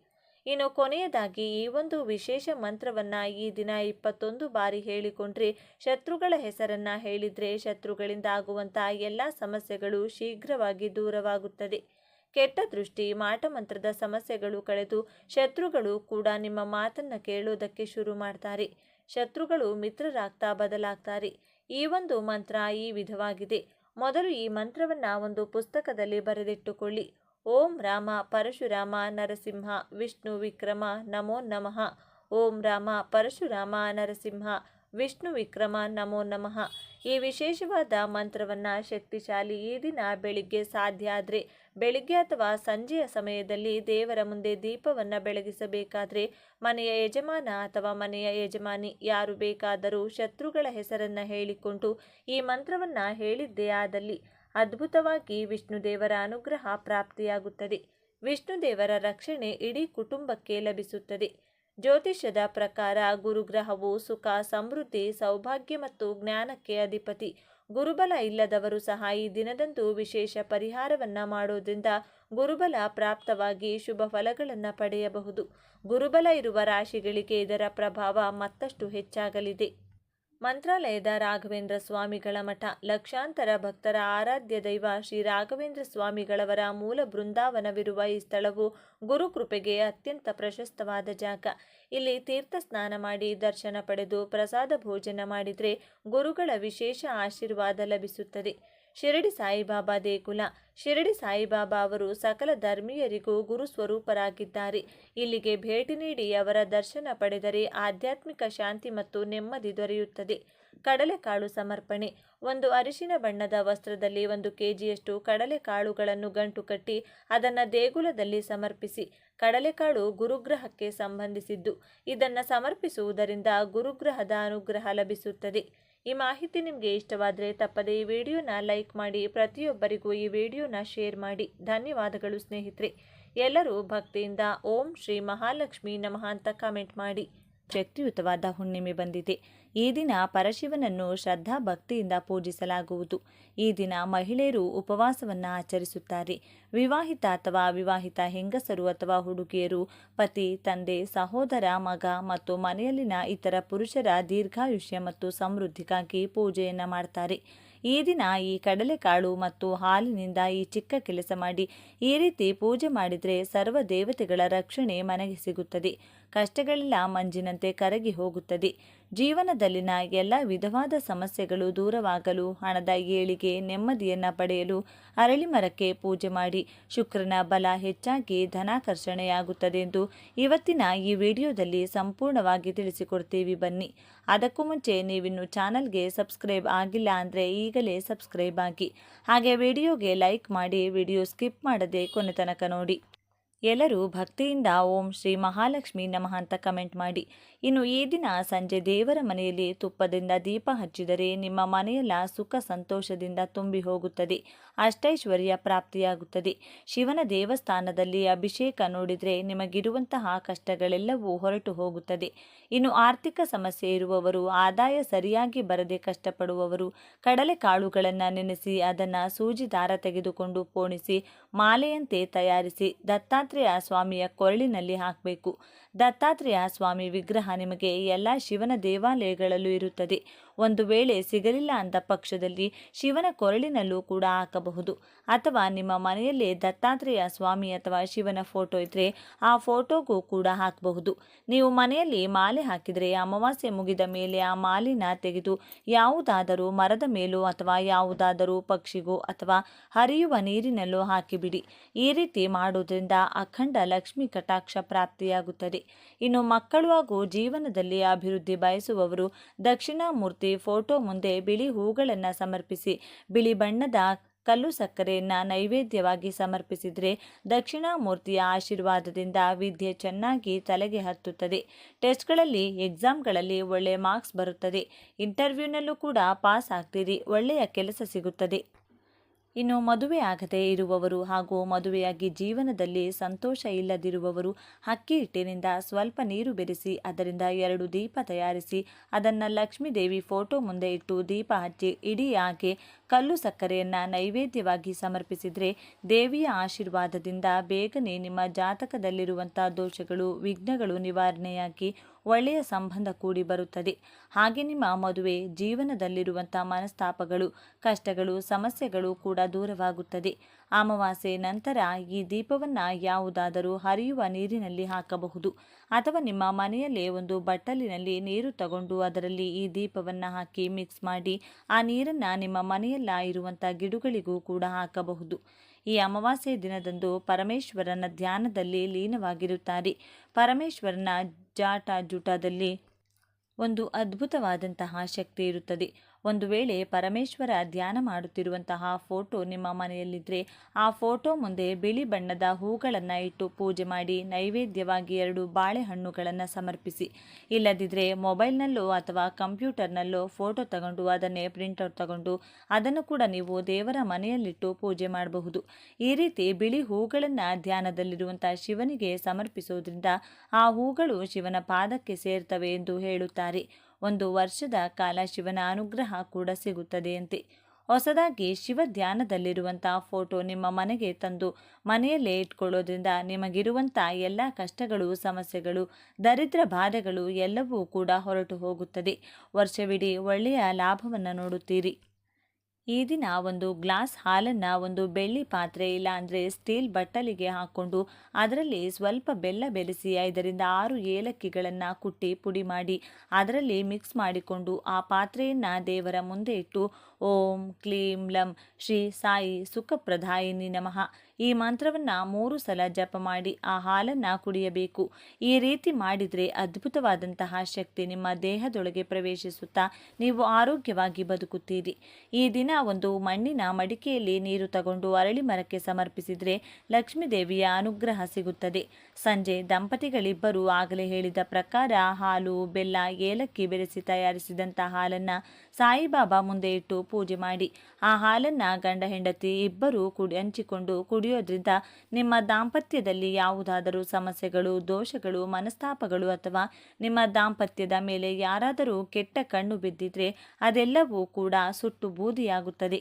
ಇನ್ನು ಕೊನೆಯದಾಗಿ ಈ ಒಂದು ವಿಶೇಷ ಮಂತ್ರವನ್ನು ಈ ದಿನ 21 ಬಾರಿ ಹೇಳಿಕೊಂಡ್ರೆ, ಶತ್ರುಗಳ ಹೆಸರನ್ನು ಹೇಳಿದರೆ ಶತ್ರುಗಳಿಂದ ಆಗುವಂಥ ಎಲ್ಲ ಸಮಸ್ಯೆಗಳು ಶೀಘ್ರವಾಗಿ ದೂರವಾಗುತ್ತದೆ. ಕೆಟ್ಟ ದೃಷ್ಟಿ, ಮಾಟಮಂತ್ರದ ಸಮಸ್ಯೆಗಳು ಕಳೆದು ಶತ್ರುಗಳು ಕೂಡ ನಿಮ್ಮ ಮಾತನ್ನು ಕೇಳೋದಕ್ಕೆ ಶುರು ಮಾಡ್ತಾರೆ. ಶತ್ರುಗಳು ಮಿತ್ರರಾಗ್ತಾ ಬದಲಾಗ್ತಾರೆ. ಈ ಒಂದು ಮಂತ್ರ ಈ ವಿಧವಾಗಿದೆ. ಮೊದಲು ಈ ಮಂತ್ರವನ್ನು ಒಂದು ಪುಸ್ತಕದಲ್ಲಿ ಬರೆದಿಟ್ಟುಕೊಳ್ಳಿ. ಓಂ ರಾಮ ಪರಶುರಾಮ ನರಸಿಂಹ ವಿಷ್ಣು ವಿಕ್ರಮ ನಮೋ ನಮಃ. ಓಂ ರಾಮ ಪರಶುರಾಮ ನರಸಿಂಹ ವಿಷ್ಣು ವಿಕ್ರಮ ನಮೋ ನಮಃ. ಈ ವಿಶೇಷವಾದ ಮಂತ್ರವನ್ನು ಶಕ್ತಿಶಾಲಿ ಈ ದಿನ ಬೆಳಿಗ್ಗೆ ಸಾಧ್ಯ ಆದರೆ ಬೆಳಿಗ್ಗೆ ಅಥವಾ ಸಂಜೆಯ ಸಮಯದಲ್ಲಿ ದೇವರ ಮುಂದೆ ದೀಪವನ್ನು ಬೆಳಗಿಸಬೇಕಾದ್ರೆ ಮನೆಯ ಯಜಮಾನ ಅಥವಾ ಮನೆಯ ಯಜಮಾನಿ ಯಾರು ಬೇಕಾದರೂ ಶತ್ರುಗಳ ಹೆಸರನ್ನು ಹೇಳಿಕೊಂಡು ಈ ಮಂತ್ರವನ್ನು ಹೇಳಿದ್ದೇ ಆದಲ್ಲಿ ಅದ್ಭುತವಾಗಿ ವಿಷ್ಣುದೇವರ ಅನುಗ್ರಹ ಪ್ರಾಪ್ತಿಯಾಗುತ್ತದೆ. ವಿಷ್ಣುದೇವರ ರಕ್ಷಣೆ ಇಡೀ ಕುಟುಂಬಕ್ಕೆ ಲಭಿಸುತ್ತದೆ. ಜ್ಯೋತಿಷ್ಯದ ಪ್ರಕಾರ ಗುರುಗ್ರಹವು ಸುಖ, ಸಮೃದ್ಧಿ, ಸೌಭಾಗ್ಯ ಮತ್ತು ಜ್ಞಾನಕ್ಕೆ ಅಧಿಪತಿ. ಗುರುಬಲ ಇಲ್ಲದವರು ಸಹ ಈ ದಿನದಂದು ವಿಶೇಷ ಪರಿಹಾರವನ್ನು ಮಾಡೋದ್ರಿಂದ ಗುರುಬಲ ಪ್ರಾಪ್ತವಾಗಿ ಶುಭ ಫಲಗಳನ್ನು ಪಡೆಯಬಹುದು. ಗುರುಬಲ ಇರುವ ರಾಶಿಗಳಿಗೆ ಇದರ ಪ್ರಭಾವ ಮತ್ತಷ್ಟು ಹೆಚ್ಚಾಗಲಿದೆ. ಮಂತ್ರಾಲಯದ ರಾಘವೇಂದ್ರ ಸ್ವಾಮಿಗಳ ಮಠ ಲಕ್ಷಾಂತರ ಭಕ್ತರ ಆರಾಧ್ಯ ದೈವ ಶ್ರೀ ರಾಘವೇಂದ್ರ ಸ್ವಾಮಿಗಳವರ ಮೂಲ ಬೃಂದಾವನವಿರುವ ಈ ಸ್ಥಳವು ಗುರುಕೃಪೆಗೆ ಅತ್ಯಂತ ಪ್ರಶಸ್ತವಾದ ಜಾಗ. ಇಲ್ಲಿ ತೀರ್ಥ ಸ್ನಾನ ಮಾಡಿ ದರ್ಶನ ಪಡೆದು ಪ್ರಸಾದ ಭೋಜನ ಮಾಡಿದರೆ ಗುರುಗಳ ವಿಶೇಷ ಆಶೀರ್ವಾದ ಲಭಿಸುತ್ತದೆ. ಶಿರಡಿ ಸಾಯಿಬಾಬಾ ದೇಗುಲ. ಶಿರಡಿ ಸಾಯಿಬಾಬಾ ಅವರು ಸಕಲ ಧರ್ಮೀಯರಿಗೂ ಗುರು ಸ್ವರೂಪರಾಗಿದ್ದಾರೆ. ಇಲ್ಲಿಗೆ ಭೇಟಿ ನೀಡಿ ಅವರ ದರ್ಶನ ಪಡೆದರೆ ಆಧ್ಯಾತ್ಮಿಕ ಶಾಂತಿ ಮತ್ತು ನೆಮ್ಮದಿ ದೊರೆಯುತ್ತದೆ. ಕಡಲೆಕಾಳು ಸಮರ್ಪಣೆ. ಒಂದು ಅರಿಶಿನ ಬಣ್ಣದ ವಸ್ತ್ರದಲ್ಲಿ 1 kgಯಷ್ಟು ಕಡಲೆಕಾಳುಗಳನ್ನು ಗಂಟು ಕಟ್ಟಿ ಅದನ್ನು ದೇಗುಲದಲ್ಲಿ ಸಮರ್ಪಿಸಿ. ಕಡಲೆಕಾಳು ಗುರುಗ್ರಹಕ್ಕೆ ಸಂಬಂಧಿಸಿದ್ದು. ಇದನ್ನು ಸಮರ್ಪಿಸುವುದರಿಂದ ಗುರುಗ್ರಹದ ಅನುಗ್ರಹ ಲಭಿಸುತ್ತದೆ. ಈ ಮಾಹಿತಿ ನಿಮಗೆ ಇಷ್ಟವಾದರೆ ತಪ್ಪದೇ ಈ ವಿಡಿಯೋನ ಲೈಕ್ ಮಾಡಿ, ಪ್ರತಿಯೊಬ್ಬರಿಗೂ ಈ ವಿಡಿಯೋನ ಶೇರ್ ಮಾಡಿ. ಧನ್ಯವಾದಗಳು ಸ್ನೇಹಿತರೆ. ಎಲ್ಲರೂ ಭಕ್ತಿಯಿಂದ ಓಂ ಶ್ರೀ ಮಹಾಲಕ್ಷ್ಮಿ ನಮಃ ಅಂತ ಕಾಮೆಂಟ್ ಮಾಡಿ. ಶಕ್ತಿಯುತವಾದ ಹುಣ್ಣಿಮೆ ಬಂದಿದೆ. ಈ ದಿನ ಪರಶಿವನನ್ನು ಶ್ರದ್ಧಾ ಭಕ್ತಿಯಿಂದ ಪೂಜಿಸಲಾಗುವುದು. ಈ ದಿನ ಮಹಿಳೆಯರು ಉಪವಾಸವನ್ನು ಆಚರಿಸುತ್ತಾರೆ. ವಿವಾಹಿತ ಅಥವಾ ಅವಿವಾಹಿತ ಹೆಂಗಸರು ಅಥವಾ ಹುಡುಗಿಯರು ಪತಿ, ತಂದೆ, ಸಹೋದರ, ಮಗ ಮತ್ತು ಮನೆಯಲ್ಲಿನ ಇತರ ಪುರುಷರ ದೀರ್ಘಾಯುಷ್ಯ ಮತ್ತು ಸಮೃದ್ಧಿಗಾಗಿ ಪೂಜೆಯನ್ನು ಮಾಡ್ತಾರೆ. ಈ ದಿನ ಈ ಕಡಲೆಕಾಳು ಮತ್ತು ಹಾಲಿನಿಂದ ಈ ಚಿಕ್ಕ ಕೆಲಸ ಮಾಡಿ ಈ ರೀತಿ ಪೂಜೆ ಮಾಡಿದರೆ ಸರ್ವ ದೇವತೆಗಳ ರಕ್ಷಣೆ ಮನೆಗೆ ಸಿಗುತ್ತದೆ. ಕಷ್ಟಗಳೆಲ್ಲ ಮಂಜಿನಂತೆ ಕರಗಿ ಹೋಗುತ್ತದೆ. ಜೀವನದಲ್ಲಿನ ಎಲ್ಲ ವಿಧವಾದ ಸಮಸ್ಯೆಗಳು ದೂರವಾಗಲು, ಹಣದ ಏಳಿಗೆ, ನೆಮ್ಮದಿಯನ್ನು ಪಡೆಯಲು ಅರಳಿ ಮರಕ್ಕೆ ಪೂಜೆ ಮಾಡಿ ಶುಕ್ರನ ಬಲ ಹೆಚ್ಚಾಗಿ ಧನಾಕರ್ಷಣೆಯಾಗುತ್ತದೆ ಎಂದು ಇವತ್ತಿನ ಈ ವಿಡಿಯೋದಲ್ಲಿ ಸಂಪೂರ್ಣವಾಗಿ ತಿಳಿಸಿಕೊಡ್ತೀವಿ. ಬನ್ನಿ. ಅದಕ್ಕೂ ಮುಂಚೆ ನೀವಿನ್ನು ಚಾನಲ್ಗೆ ಸಬ್ಸ್ಕ್ರೈಬ್ ಆಗಿಲ್ಲ ಅಂದರೆ ಈಗಲೇ ಸಬ್ಸ್ಕ್ರೈಬ್ ಆಗಿ, ಹಾಗೆ ವಿಡಿಯೋಗೆ ಲೈಕ್ ಮಾಡಿ, ವಿಡಿಯೋ ಸ್ಕಿಪ್ ಮಾಡದೆ ಕೊನೆ ತನಕ ನೋಡಿ. ಎಲ್ಲರೂ ಭಕ್ತಿಯಿಂದ ಓಂ ಶ್ರೀ ಮಹಾಲಕ್ಷ್ಮಿ ನಮಃ ಅಂತ ಕಮೆಂಟ್ ಮಾಡಿ. ಇನ್ನು ಈ ದಿನ ಸಂಜೆ ದೇವರ ಮನೆಯಲ್ಲಿ ತುಪ್ಪದಿಂದ ದೀಪ ಹಚ್ಚಿದರೆ ನಿಮ್ಮ ಮನೆಯೆಲ್ಲ ಸುಖ ಸಂತೋಷದಿಂದ ತುಂಬಿ ಹೋಗುತ್ತದೆ, ಅಷ್ಟೈಶ್ವರ್ಯ ಪ್ರಾಪ್ತಿಯಾಗುತ್ತದೆ. ಶಿವನ ದೇವಸ್ಥಾನದಲ್ಲಿ ಅಭಿಷೇಕ ನೋಡಿದರೆ ನಿಮಗಿರುವಂತಹ ಕಷ್ಟಗಳೆಲ್ಲವೂ ಹೊರಟು ಹೋಗುತ್ತದೆ. ಇನ್ನು ಆರ್ಥಿಕ ಸಮಸ್ಯೆ ಇರುವವರು, ಆದಾಯ ಸರಿಯಾಗಿ ಬರದೆ ಕಷ್ಟಪಡುವವರು ಕಡಲೆಕಾಳುಗಳನ್ನು ನೆನೆಸಿ ಅದನ್ನು ಸೂಜಿ ದಾರ ತೆಗೆದುಕೊಂಡು ಪೋಣಿಸಿ ಮಾಲೆಯಂತೆ ತಯಾರಿಸಿ ದತ್ತಾತ್ರೇಯ ಸ್ವಾಮಿಯ ಕೊರಳಿನಲ್ಲಿ ಹಾಕಬೇಕು. ದತ್ತಾತ್ರೇಯ ಸ್ವಾಮಿ ವಿಗ್ರಹ ನಿಮಗೆ ಎಲ್ಲ ಶಿವನ ದೇವಾಲಯಗಳಲ್ಲೂ ಇರುತ್ತದೆ. ಒಂದು ವೇಳೆ ಸಿಗಲಿಲ್ಲ ಅಂದ ಪಕ್ಷದಲ್ಲಿ ಶಿವನ ಕೊರಳಿನಲ್ಲೂ ಕೂಡ ಹಾಕಬಹುದು. ಅಥವಾ ನಿಮ್ಮ ಮನೆಯಲ್ಲೇ ದತ್ತಾತ್ರೇಯ ಸ್ವಾಮಿ ಅಥವಾ ಶಿವನ ಫೋಟೋ ಇದ್ದರೆ ಆ ಫೋಟೋಗೂ ಕೂಡ ಹಾಕಬಹುದು. ನೀವು ಮನೆಯಲ್ಲಿ ಮಾಲೆ ಹಾಕಿದರೆ ಅಮಾವಾಸ್ಯೆ ಮುಗಿದ ಮೇಲೆ ಆ ಮಾಲಿನ ತೆಗೆದು ಯಾವುದಾದರೂ ಮರದ ಮೇಲೋ ಅಥವಾ ಯಾವುದಾದರೂ ಪಕ್ಷಿಗೋ ಅಥವಾ ಹರಿಯುವ ನೀರಿನಲ್ಲೋ ಹಾಕಿಬಿಡಿ. ಈ ರೀತಿ ಮಾಡುವುದರಿಂದ ಅಖಂಡ ಲಕ್ಷ್ಮಿ ಕಟಾಕ್ಷ ಪ್ರಾಪ್ತಿಯಾಗುತ್ತದೆ. ಇನ್ನು ಮಕ್ಕಳು ಹಾಗೂ ಜೀವನದಲ್ಲಿ ಅಭಿವೃದ್ಧಿ ಬಯಸುವವರು ದಕ್ಷಿಣಾಮೂರ್ತಿ ಫೋಟೋ ಮುಂದೆ ಬಿಳಿ ಹೂಗಳನ್ನು ಸಮರ್ಪಿಸಿ ಬಿಳಿ ಬಣ್ಣದ ಕಲ್ಲು ಸಕ್ಕರೆಯನ್ನು ನೈವೇದ್ಯವಾಗಿ ಸಮರ್ಪಿಸಿದರೆ ದಕ್ಷಿಣಾಮೂರ್ತಿಯ ಆಶೀರ್ವಾದದಿಂದ ವಿದ್ಯೆ ಚೆನ್ನಾಗಿ ತಲೆಗೆ ಹತ್ತುತ್ತದೆ. ಟೆಸ್ಟ್ಗಳಲ್ಲಿ, ಎಕ್ಸಾಮ್ಗಳಲ್ಲಿ ಒಳ್ಳೆಯ ಮಾರ್ಕ್ಸ್ ಬರುತ್ತದೆ. ಇಂಟರ್ವ್ಯೂನಲ್ಲೂ ಕೂಡ ಪಾಸ್ ಆಗ್ತೀರಿ, ಒಳ್ಳೆಯ ಕೆಲಸ ಸಿಗುತ್ತದೆ. ಇನ್ನು ಮದುವೆ ಆಗದೇ ಇರುವವರು ಹಾಗೂ ಮದುವೆಯಾಗಿ ಜೀವನದಲ್ಲಿ ಸಂತೋಷ ಇಲ್ಲದಿರುವವರು ಅಕ್ಕಿ ಹಿಟ್ಟಿನಿಂದ ಸ್ವಲ್ಪ ನೀರು ಬೆರೆಸಿ ಅದರಿಂದ 2 ದೀಪ ತಯಾರಿಸಿ ಅದನ್ನು ಲಕ್ಷ್ಮೀದೇವಿ ಫೋಟೋ ಮುಂದೆ ಇಟ್ಟು ದೀಪ ಹಚ್ಚಿ ಇಡೀ ಹಾಗೆ ಕಲ್ಲು ಸಕ್ಕರೆಯನ್ನು ನೈವೇದ್ಯವಾಗಿ ಸಮರ್ಪಿಸಿದರೆ ದೇವಿಯ ಆಶೀರ್ವಾದದಿಂದ ಬೇಗನೆ ನಿಮ್ಮ ಜಾತಕದಲ್ಲಿರುವಂಥ ದೋಷಗಳು, ವಿಘ್ನಗಳು ನಿವಾರಣೆಯಾಗಿ ಒಳ್ಳೆಯ ಸಂಬಂಧ ಕೂಡಿ ಬರುತ್ತದೆ. ಹಾಗೆ ನಿಮ್ಮ ಮದುವೆ ಜೀವನದಲ್ಲಿರುವಂಥ ಮನಸ್ತಾಪಗಳು, ಕಷ್ಟಗಳು, ಸಮಸ್ಯೆಗಳು ಕೂಡ ದೂರವಾಗುತ್ತದೆ. ಅಮಾವಾಸ್ಯೆ ನಂತರ ಈ ದೀಪವನ್ನು ಯಾವುದಾದರೂ ಹರಿಯುವ ನೀರಿನಲ್ಲಿ ಹಾಕಬಹುದು. ಅಥವಾ ನಿಮ್ಮ ಮನೆಯಲ್ಲೇ ಒಂದು ಬಟ್ಟಲಿನಲ್ಲಿ ನೀರು ತಗೊಂಡು ಅದರಲ್ಲಿ ಈ ದೀಪವನ್ನು ಹಾಕಿ ಮಿಕ್ಸ್ ಮಾಡಿ ಆ ನೀರನ್ನು ನಿಮ್ಮ ಮನೆಯಲ್ಲ ಇರುವಂಥ ಗಿಡಗಳಿಗೂ ಕೂಡ ಹಾಕಬಹುದು. ಈ ಅಮಾವಾಸ್ಯೆ ದಿನದಂದು ಪರಮೇಶ್ವರನ ಧ್ಯಾನದಲ್ಲಿ ಲೀನವಾಗಿರುತ್ತಾರೆ. ಪರಮೇಶ್ವರನ ಜಟಾಜೂಟದಲ್ಲಿ ಒಂದು ಅದ್ಭುತವಾದಂತಹ ಶಕ್ತಿ ಇರುತ್ತದೆ. ಒಂದು ವೇಳೆ ಪರಮೇಶ್ವರ ಧ್ಯಾನ ಮಾಡುತ್ತಿರುವಂತಹ ಫೋಟೋ ನಿಮ್ಮ ಮನೆಯಲ್ಲಿದ್ದರೆ ಆ ಫೋಟೋ ಮುಂದೆ ಬಿಳಿ ಬಣ್ಣದ ಹೂಗಳನ್ನು ಇಟ್ಟು ಪೂಜೆ ಮಾಡಿ ನೈವೇದ್ಯವಾಗಿ 2 ಬಾಳೆಹಣ್ಣುಗಳನ್ನು ಸಮರ್ಪಿಸಿ. ಇಲ್ಲದಿದ್ದರೆ ಮೊಬೈಲ್ನಲ್ಲೋ ಅಥವಾ ಕಂಪ್ಯೂಟರ್ನಲ್ಲೋ ಫೋಟೋ ತಗೊಂಡು ಅದನ್ನೇ ಪ್ರಿಂಟೌಟ್ ತಗೊಂಡು ಅದನ್ನು ಕೂಡ ನೀವು ದೇವರ ಮನೆಯಲ್ಲಿಟ್ಟು ಪೂಜೆ ಮಾಡಬಹುದು. ಈ ರೀತಿ ಬಿಳಿ ಹೂಗಳನ್ನು ಧ್ಯಾನದಲ್ಲಿರುವಂಥ ಶಿವನಿಗೆ ಸಮರ್ಪಿಸೋದ್ರಿಂದ ಆ ಹೂಗಳು ಶಿವನ ಪಾದಕ್ಕೆ ಸೇರ್ತವೆ ಎಂದು ಹೇಳುತ್ತಾರೆ. 1 ವರ್ಷದ ಕಾಲ ಶಿವನ ಅನುಗ್ರಹ ಕೂಡ ಸಿಗುತ್ತದೆಯಂತೆ. ಹೊಸದಾಗಿ ಶಿವ ಧ್ಯಾನದಲ್ಲಿರುವಂಥ ಫೋಟೋ ನಿಮ್ಮ ಮನೆಗೆ ತಂದು ಮನೆಯಲ್ಲೇ ಇಟ್ಕೊಳ್ಳೋದ್ರಿಂದ ನಿಮಗಿರುವಂಥ ಎಲ್ಲ ಕಷ್ಟಗಳು, ಸಮಸ್ಯೆಗಳು, ದರಿದ್ರ ಬಾಧೆಗಳು ಎಲ್ಲವೂ ಕೂಡ ಹೊರಟು ಹೋಗುತ್ತದೆ. ವರ್ಷವಿಡೀ ಒಳ್ಳೆಯ ಲಾಭವನ್ನು ನೋಡುತ್ತೀರಿ. ಈ ದಿನ 1 ಗ್ಲಾಸ್ ಹಾಲನ್ನು ಒಂದು ಬೆಳ್ಳಿ ಪಾತ್ರೆ ಇಲ್ಲ ಅಂದರೆ ಸ್ಟೀಲ್ ಬಟ್ಟಲಿಗೆ ಹಾಕ್ಕೊಂಡು ಅದರಲ್ಲಿ ಸ್ವಲ್ಪ ಬೆಲ್ಲ ಬೆರೆಸಿ 5ರಿಂದ 6 ಏಲಕ್ಕಿಗಳನ್ನು ಕುಟ್ಟಿ ಪುಡಿ ಮಾಡಿ ಅದರಲ್ಲಿ ಮಿಕ್ಸ್ ಮಾಡಿಕೊಂಡು ಆ ಪಾತ್ರೆಯನ್ನು ದೇವರ ಮುಂದೆ ಇಟ್ಟು ಓಂ ಕ್ಲೀಂ ಲಂ ಶ್ರೀ ಸಾಯಿ ಸುಖಪ್ರದಾಯಿನಿ ನಮಃ ಈ ಮಂತ್ರವನ್ನು 3 ಸಲ ಜಪ ಮಾಡಿ ಆ ಹಾಲನ್ನು ಕುಡಿಯಬೇಕು. ಈ ರೀತಿ ಮಾಡಿದರೆ ಅದ್ಭುತವಾದಂತಹ ಶಕ್ತಿ ನಿಮ್ಮ ದೇಹದೊಳಗೆ ಪ್ರವೇಶಿಸುತ್ತಾ ನೀವು ಆರೋಗ್ಯವಾಗಿ ಬದುಕುತ್ತೀರಿ. ಈ ದಿನ ಒಂದು ಮಣ್ಣಿನ ಮಡಿಕೆಯಲ್ಲಿ ನೀರು ತಗೊಂಡು ಅರಳಿ ಮರಕ್ಕೆ ಸಮರ್ಪಿಸಿದರೆ ಲಕ್ಷ್ಮೀ ದೇವಿಯ ಅನುಗ್ರಹ ಸಿಗುತ್ತದೆ. ಸಂಜೆ ದಂಪತಿಗಳಿಬ್ಬರು ಆಗಲೇ ಹೇಳಿದ ಪ್ರಕಾರ ಹಾಲು, ಬೆಲ್ಲ, ಏಲಕ್ಕಿ ಬೆರೆಸಿ ತಯಾರಿಸಿದಂಥ ಹಾಲನ್ನು ಸಾಯಿಬಾಬಾ ಮುಂದೆ ಇಟ್ಟು ಪೂಜೆ ಮಾಡಿ ಆ ಹಾಲನ್ನು ಗಂಡ ಹೆಂಡತಿ ಇಬ್ಬರು ಹಂಚಿಕೊಂಡು ಕುಡಿಯೋದ್ರಿಂದ ನಿಮ್ಮ ದಾಂಪತ್ಯದಲ್ಲಿ ಯಾವುದಾದರೂ ಸಮಸ್ಯೆಗಳು, ದೋಷಗಳು, ಮನಸ್ತಾಪಗಳು ಅಥವಾ ನಿಮ್ಮ ದಾಂಪತ್ಯದ ಮೇಲೆ ಯಾರಾದರೂ ಕೆಟ್ಟ ಕಣ್ಣು ಬಿದ್ದಿದ್ರೆ ಅದೆಲ್ಲವೂ ಕೂಡ ಸುಟ್ಟು ಬೂದಿಯಾಗುತ್ತದೆ.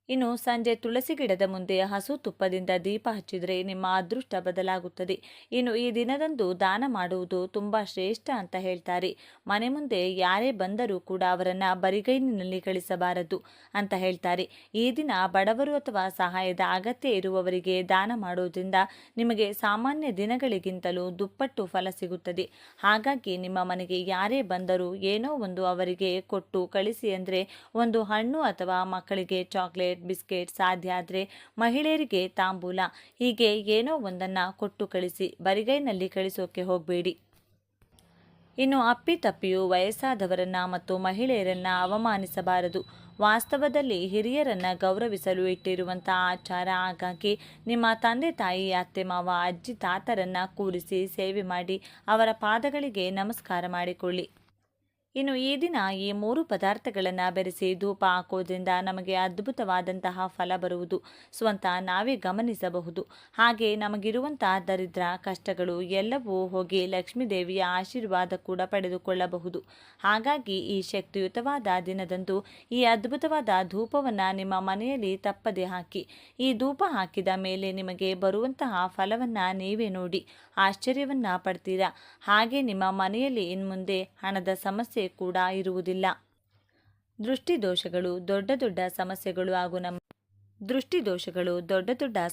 ಇನ್ನು ಸಂಜೆ ತುಳಸಿ ಗಿಡದ ಮುಂದೆ ಹಸು ತುಪ್ಪದಿಂದ ದೀಪ ಹಚ್ಚಿದರೆ ನಿಮ್ಮ ಅದೃಷ್ಟ ಬದಲಾಗುತ್ತದೆ. ಇನ್ನು ಈ ದಿನದಂದು ದಾನ ಮಾಡುವುದು ತುಂಬ ಶ್ರೇಷ್ಠ ಅಂತ ಹೇಳ್ತಾರೆ. ಮನೆ ಮುಂದೆ ಯಾರೇ ಬಂದರೂ ಕೂಡ ಅವರನ್ನು ಬರಿಗೈನಿನಲ್ಲಿ ಕಳಿಸಬಾರದು ಅಂತ ಹೇಳ್ತಾರೆ. ಈ ದಿನ ಬಡವರು ಅಥವಾ ಸಹಾಯದ ಅಗತ್ಯ ಇರುವವರಿಗೆ ದಾನ ಮಾಡೋದ್ರಿಂದ ನಿಮಗೆ ಸಾಮಾನ್ಯ ದಿನಗಳಿಗಿಂತಲೂ ದುಪ್ಪಟ್ಟು ಫಲ ಸಿಗುತ್ತದೆ. ಹಾಗಾಗಿ ನಿಮ್ಮ ಮನೆಗೆ ಯಾರೇ ಬಂದರೂ ಏನೋ ಒಂದು ಅವರಿಗೆ ಕೊಟ್ಟು ಕಳಿಸಿ. ಅಂದರೆ ಒಂದು ಹಣ್ಣು ಅಥವಾ ಮಕ್ಕಳಿಗೆ ಚಾಕ್ಲೇಟ್, ಬಿಸ್ಕೆಟ್, ಸಾಧ್ಯ ಆದರೆ ಮಹಿಳೆಯರಿಗೆ ತಾಂಬೂಲ, ಹೀಗೆ ಏನೋ ಒಂದನ್ನು ಕೊಟ್ಟು ಕಳಿಸಿ. ಬರಿಗೈನಲ್ಲಿ ಕಳಿಸೋಕೆ ಹೋಗಬೇಡಿ. ಇನ್ನು ಅಪ್ಪಿತಪ್ಪಿಯು ವಯಸ್ಸಾದವರನ್ನ ಮತ್ತು ಮಹಿಳೆಯರನ್ನ ಅವಮಾನಿಸಬಾರದು. ವಾಸ್ತವದಲ್ಲಿ ಹಿರಿಯರನ್ನು ಗೌರವಿಸಲು ಇಟ್ಟಿರುವಂಥ ಆಚಾರ. ಹಾಗಾಗಿ ನಿಮ್ಮ ತಂದೆ ತಾಯಿ, ಅತ್ತೆ ಮಾವ, ಅಜ್ಜಿ ತಾತರನ್ನು ಕೂರಿಸಿ ಸೇವೆ ಮಾಡಿ ಅವರ ಪಾದಗಳಿಗೆ ನಮಸ್ಕಾರ ಮಾಡಿಕೊಳ್ಳಿ. ಇನ್ನು ಈ ದಿನ ಈ 3 ಪದಾರ್ಥಗಳನ್ನು ಬೆರೆಸಿ ಧೂಪ ಹಾಕೋದ್ರಿಂದ ನಮಗೆ ಅದ್ಭುತವಾದಂತಹ ಫಲ ಬರುವುದು ಸ್ವಂತ ನಾವೇ ಗಮನಿಸಬಹುದು. ಹಾಗೆ ನಮಗಿರುವಂತಹ ದರಿದ್ರ ಕಷ್ಟಗಳು ಎಲ್ಲವೂ ಹೋಗಿ ಲಕ್ಷ್ಮೀದೇವಿಯ ಆಶೀರ್ವಾದ ಕೂಡ ಪಡೆದುಕೊಳ್ಳಬಹುದು. ಹಾಗಾಗಿ ಈ ಶಕ್ತಿಯುತವಾದ ದಿನದಂದು ಈ ಅದ್ಭುತವಾದ ಧೂಪವನ್ನು ನಿಮ್ಮ ಮನೆಯಲ್ಲಿ ತಪ್ಪದೆ ಹಾಕಿ. ಈ ಧೂಪ ಹಾಕಿದ ಮೇಲೆ ನಿಮಗೆ ಬರುವಂತಹ ಫಲವನ್ನು ನೀವೇ ನೋಡಿ ಆಶ್ಚರ್ಯವನ್ನ ಪಡ್ತೀರಾ. ಹಾಗೆ ನಿಮ್ಮ ಮನೆಯಲ್ಲಿ ಇನ್ಮುಂದೆ ಹಣದ ಸಮಸ್ಯೆ ಕೂಡ ಇರುವುದಿಲ್ಲ. ದೃಷ್ಟಿದೋಷಗಳು ದೊಡ್ಡ ದೊಡ್ಡ